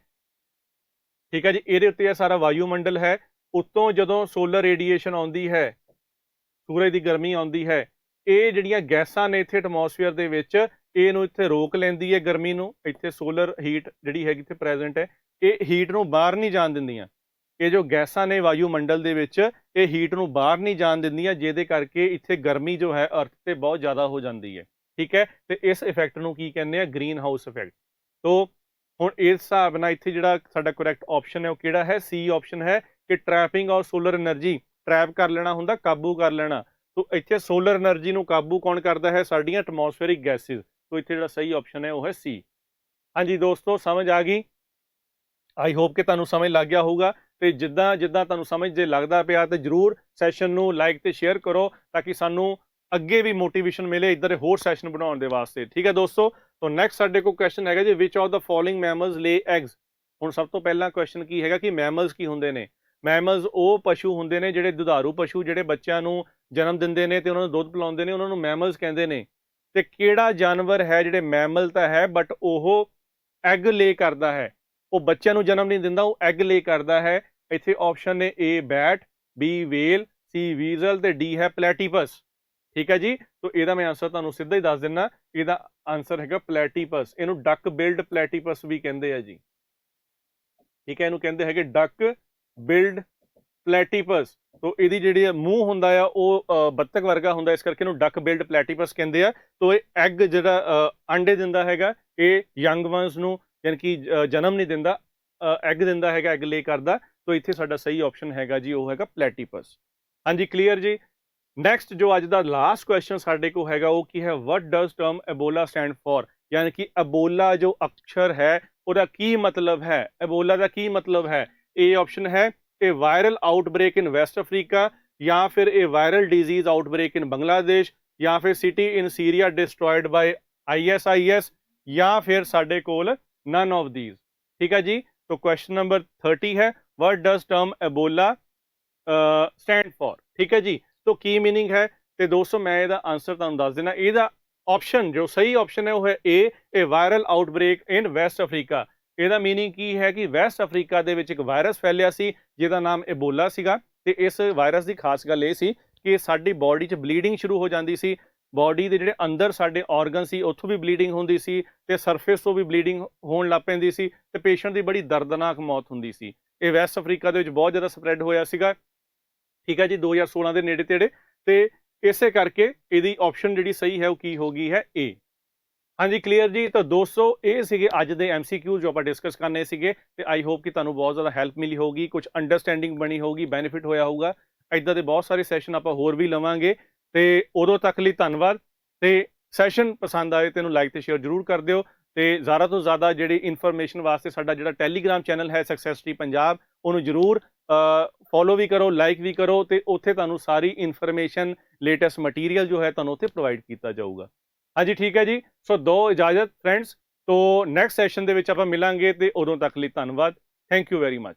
ठीक है जी, ये उत्ते सारा वायुमंडल है, उत्तों जदों सोलर रेडिएशन आउंदी है, सूरज की गर्मी आउंदी है, ये जिहड़ियां गैसां ने इत्थे एटमॉस्फेयर दे विच इहनूं इत्थे रोक लैंदी है गर्मी नूं। इत्थे सोलर हीट जिहड़ी हैगी इत्थे प्रेजेंट है, ये हीट नूं बाहर नहीं जाण दिंदियां। ये जो गैसां ने वायुमंडल दे विच ये हीट नूं बाहर नहीं जाण दिंदियां, जिहदे करके इत्थे गर्मी जो है अर्थ ते बहुत ज़्यादा हो जाती है। ਠੀਕ ਹੈ, ਤੇ ਇਸ ਇਫੈਕਟ ਨੂੰ ਕੀ ਕਹਿੰਦੇ ਆ, ਗ੍ਰੀਨ ਹਾਊਸ ਇਫੈਕਟ। ਤੋ ਹੁਣ ਇਸ ਹਿਸਾਬ ਨਾਲ ਇੱਥੇ ਜਿਹੜਾ ਸਾਡਾ ਕਰੈਕਟ ਆਪਸ਼ਨ ਹੈ ਉਹ ਕਿਹੜਾ ਹੈ, ਸੀ ਆਪਸ਼ਨ ਹੈ ਕਿ ਟਰੈਪਿੰਗ ਔਰ ਸੋਲਰ એનર્ਜੀ, ਟਰੈਪ ਕਰ ਲੈਣਾ ਹੁੰਦਾ, ਕਾਬੂ ਕਰ ਲੈਣਾ। ਤੋ ਇੱਥੇ ਸੋਲਰ એનર્ਜੀ ਨੂੰ ਕਾਬੂ ਕੌਣ ਕਰਦਾ ਹੈ, ਸਾਡੀਆਂ ਐਟਮੋਸਫੇਰਿਕ ਗੈਸਿਸ। ਤੋ ਇੱਥੇ ਜਿਹੜਾ ਸਹੀ ਆਪਸ਼ਨ ਹੈ ਉਹ ਹੈ ਸੀ। ਹਾਂਜੀ ਦੋਸਤੋ, ਸਮਝ ਆ ਗਈ? ਆਈ ਹੋਪ ਕਿ ਤੁਹਾਨੂੰ ਸਮਝ ਲੱਗ ਗਿਆ ਹੋਊਗਾ। ਤੇ ਜਿੱਦਾਂ ਜਿੱਦਾਂ ਤੁਹਾਨੂੰ ਸਮਝ ਜੇ ਲੱਗਦਾ ਪਿਆ ਤੇ ਜਰੂਰ ਸੈਸ਼ਨ ਨੂੰ ਲਾਈਕ ਤੇ ਸ਼ੇਅਰ ਕਰੋ, ਤਾਂ ਕਿ ਸਾਨੂੰ ਅੱਗੇ ਵੀ ਮੋਟੀਵੇਸ਼ਨ ਮਿਲੇ ਇੱਧਰ ਦੇ ਹੋਰ ਸੈਸ਼ਨ ਬਣਾਉਣ ਦੇ ਵਾਸਤੇ। ਠੀਕ ਹੈ ਦੋਸਤੋ, तो नैक्सट साडे को क्वेश्चन है जी, which of the following mammals lay eggs. हुण सब तो पहला क्वेश्चन की है कि मैमल्स की हुंदे ने। मैमल्स वो पशु हुंदे ने जिहड़े दुधारू पशु जिहड़े बच्चों नूं जन्म दिंदे ने ते उन्हां नूं दुध पिलाउंदे ने, उन्हां नूं मैमल्स कहंदे ने। ते किहड़ा जानवर है जिहड़े मैमल तां है बट ओह एग ले करदा है, वो बच्चों नूं जन्म नहीं दिंदा, वो एग ले करदा है। इत्थे ऑप्शन ने ए बैट, बी वेल, सी वीजल ते डी है प्लैटीपस। ठीक है जी, तो ਇਹਦਾ मैं आंसर ਤੁਹਾਨੂੰ ਸਿੱਧਾ ਹੀ ਦੱਸ ਦਿੰਨਾ, ਇਹਦਾ ਆਨਸਰ ਹੈਗਾ ਪਲੈਟੀਪਸ। ਇਹਨੂੰ ਡਕ ਬਿਲਡ ਪਲੈਟੀਪਸ ਵੀ ਕਹਿੰਦੇ ਆ ਜੀ। ਠੀਕ ਹੈ, ਇਹਨੂੰ ਕਹਿੰਦੇ ਹੈਗੇ ਡਕ ਬਿਲਡ ਪਲੈਟੀਪਸ। तो ਇਹਦੀ ਜਿਹੜੀ ਮੂੰਹ ਹੁੰਦਾ ਆ ਉਹ ਬੱਤਖ ਵਰਗਾ ਹੁੰਦਾ, ਇਸ ਕਰਕੇ ਇਹਨੂੰ ਡਕ ਬਿਲਡ ਪਲੈਟੀਪਸ ਕਹਿੰਦੇ ਆ। तो ਇਹ ਐਗ ਜਿਹੜਾ ਅੰਡੇ ਦਿੰਦਾ ਹੈਗਾ, ਇਹ ਯੰਗ ਵਨਸ ਨੂੰ ਯਾਨੀ ਕਿ ਜਨਮ ਨਹੀਂ ਦਿੰਦਾ, ਐਗ ਦਿੰਦਾ ਹੈਗਾ, ਐਗ ਲੇ ਕਰਦਾ। तो ਇੱਥੇ ਸਾਡਾ ਸਹੀ ਆਪਸ਼ਨ ਹੈਗਾ ਜੀ, ਉਹ ਹੈਗਾ ਪਲੈਟੀਪਸ। ਹਾਂਜੀ ਕਲੀਅਰ ਜੀ। नैक्सट जो अज का लास्ट क्वेश्चन साडे को हैगा वो की है, what does term Ebola stand for, यानी कि एबोला जो अक्षर है उसका की मतलब है, एबोला का की मतलब है। ए ऑप्शन है a viral outbreak in West Africa, या फिर a viral disease outbreak in Bangladesh, या फिर city in Syria destroyed by ISIS, या फिर साडे कोल नन ऑफ दीज। ठीक है जी, तो क्वेश्चन नंबर 30 है, what does term Ebola stand for. ठीक है जी, तो की मीनिंग है। तो दोस्तों मैं ਇਹਦਾ आंसर ਤੁਹਾਨੂੰ ਦੱਸ ਦੇਣਾ, ਇਹਦਾ ऑप्शन जो सही ऑप्शन है वो है a viral outbreak in West Africa. ਇਹਦਾ मीनिंग की है कि वैस्ट अफ्रीका ਦੇ ਵਿੱਚ ਇੱਕ ਵਾਇਰਸ ਫੈਲਿਆ ਸੀ ਜਿਹਦਾ ਨਾਮ ਐਬੋਲਾ ਸੀਗਾ। ਤੇ ਇਸ ਵਾਇਰਸ ਦੀ ਖਾਸ ਗੱਲ ਇਹ ਸੀ ਕਿ ਸਾਡੀ ਬਾਡੀ 'ਚ ਬਲੀਡਿੰਗ ਸ਼ੁਰੂ ਹੋ ਜਾਂਦੀ ਸੀ, ਬਾਡੀ ਦੇ ਜਿਹੜੇ ਅੰਦਰ ਸਾਡੇ ਆਰਗਨ ਸੀ ਉੱਥੋਂ ਵੀ ਬਲੀਡਿੰਗ ਹੁੰਦੀ ਸੀ, ਤੇ ਸਰਫੇਸ ਤੋਂ ਵੀ ਬਲੀਡਿੰਗ ਹੋਣ ਲੱਗ ਪੈਂਦੀ ਸੀ, ਤੇ ਪੇਸ਼ੈਂਟ ਦੀ ਬੜੀ ਦਰਦਨਾਕ ਮੌਤ ਹੁੰਦੀ ਸੀ। ਇਹ ਵੈਸਟ ਅਫਰੀਕਾ ਦੇ ਵਿੱਚ ਬਹੁਤ ਜ਼ਿਆਦਾ ਸਪਰੈਡ ਹੋਇਆ ਸੀਗਾ। ठीक है जी, 2016 के नेड़े तेड़े। तो इसे करके यदि ऑप्शन जी सही है वो की होगी है ए। हाँ जी क्लीयर जी। तो दोस्तों ये सीगे अज दे MCQ जो आप डिस्कस करने सीगे, ते आई होप कि तुहानूं बहुत ज़्यादा हेल्प मिली होगी, कुछ अंडरस्टैंडिंग बनी होगी, बेनिफिट होया होगा। इदां दे बहुत सारे सैशन आप होर भी लवांगे। तो उदों तक लई धन्नवाद। तो सैशन पसंद आए तो लाइक तो शेयर जरूर कर दिओ। तो ज़्यादा तो ज़्यादा जी इन्फॉर्मेशन वास्ते साडा जिहड़ा टैलीग्राम चैनल है सक्सैस टी पंजाब, उन्होंने जरूर फॉलो भी करो, लाइक भी करो। तो उत्थे तुहानूं सारी इन्फॉर्मेशन लेटेस्ट मटीरियल जो है तुहानूं उत्थे प्रोवाइड किया जाऊगा। हाँ जी ठीक है जी। सो दो इजाजत फ्रेंड्स, तो नैक्सट सैशन दे विच आपां मिलांगे, तो उदों तक लई धन्नवाद। Thank you very much.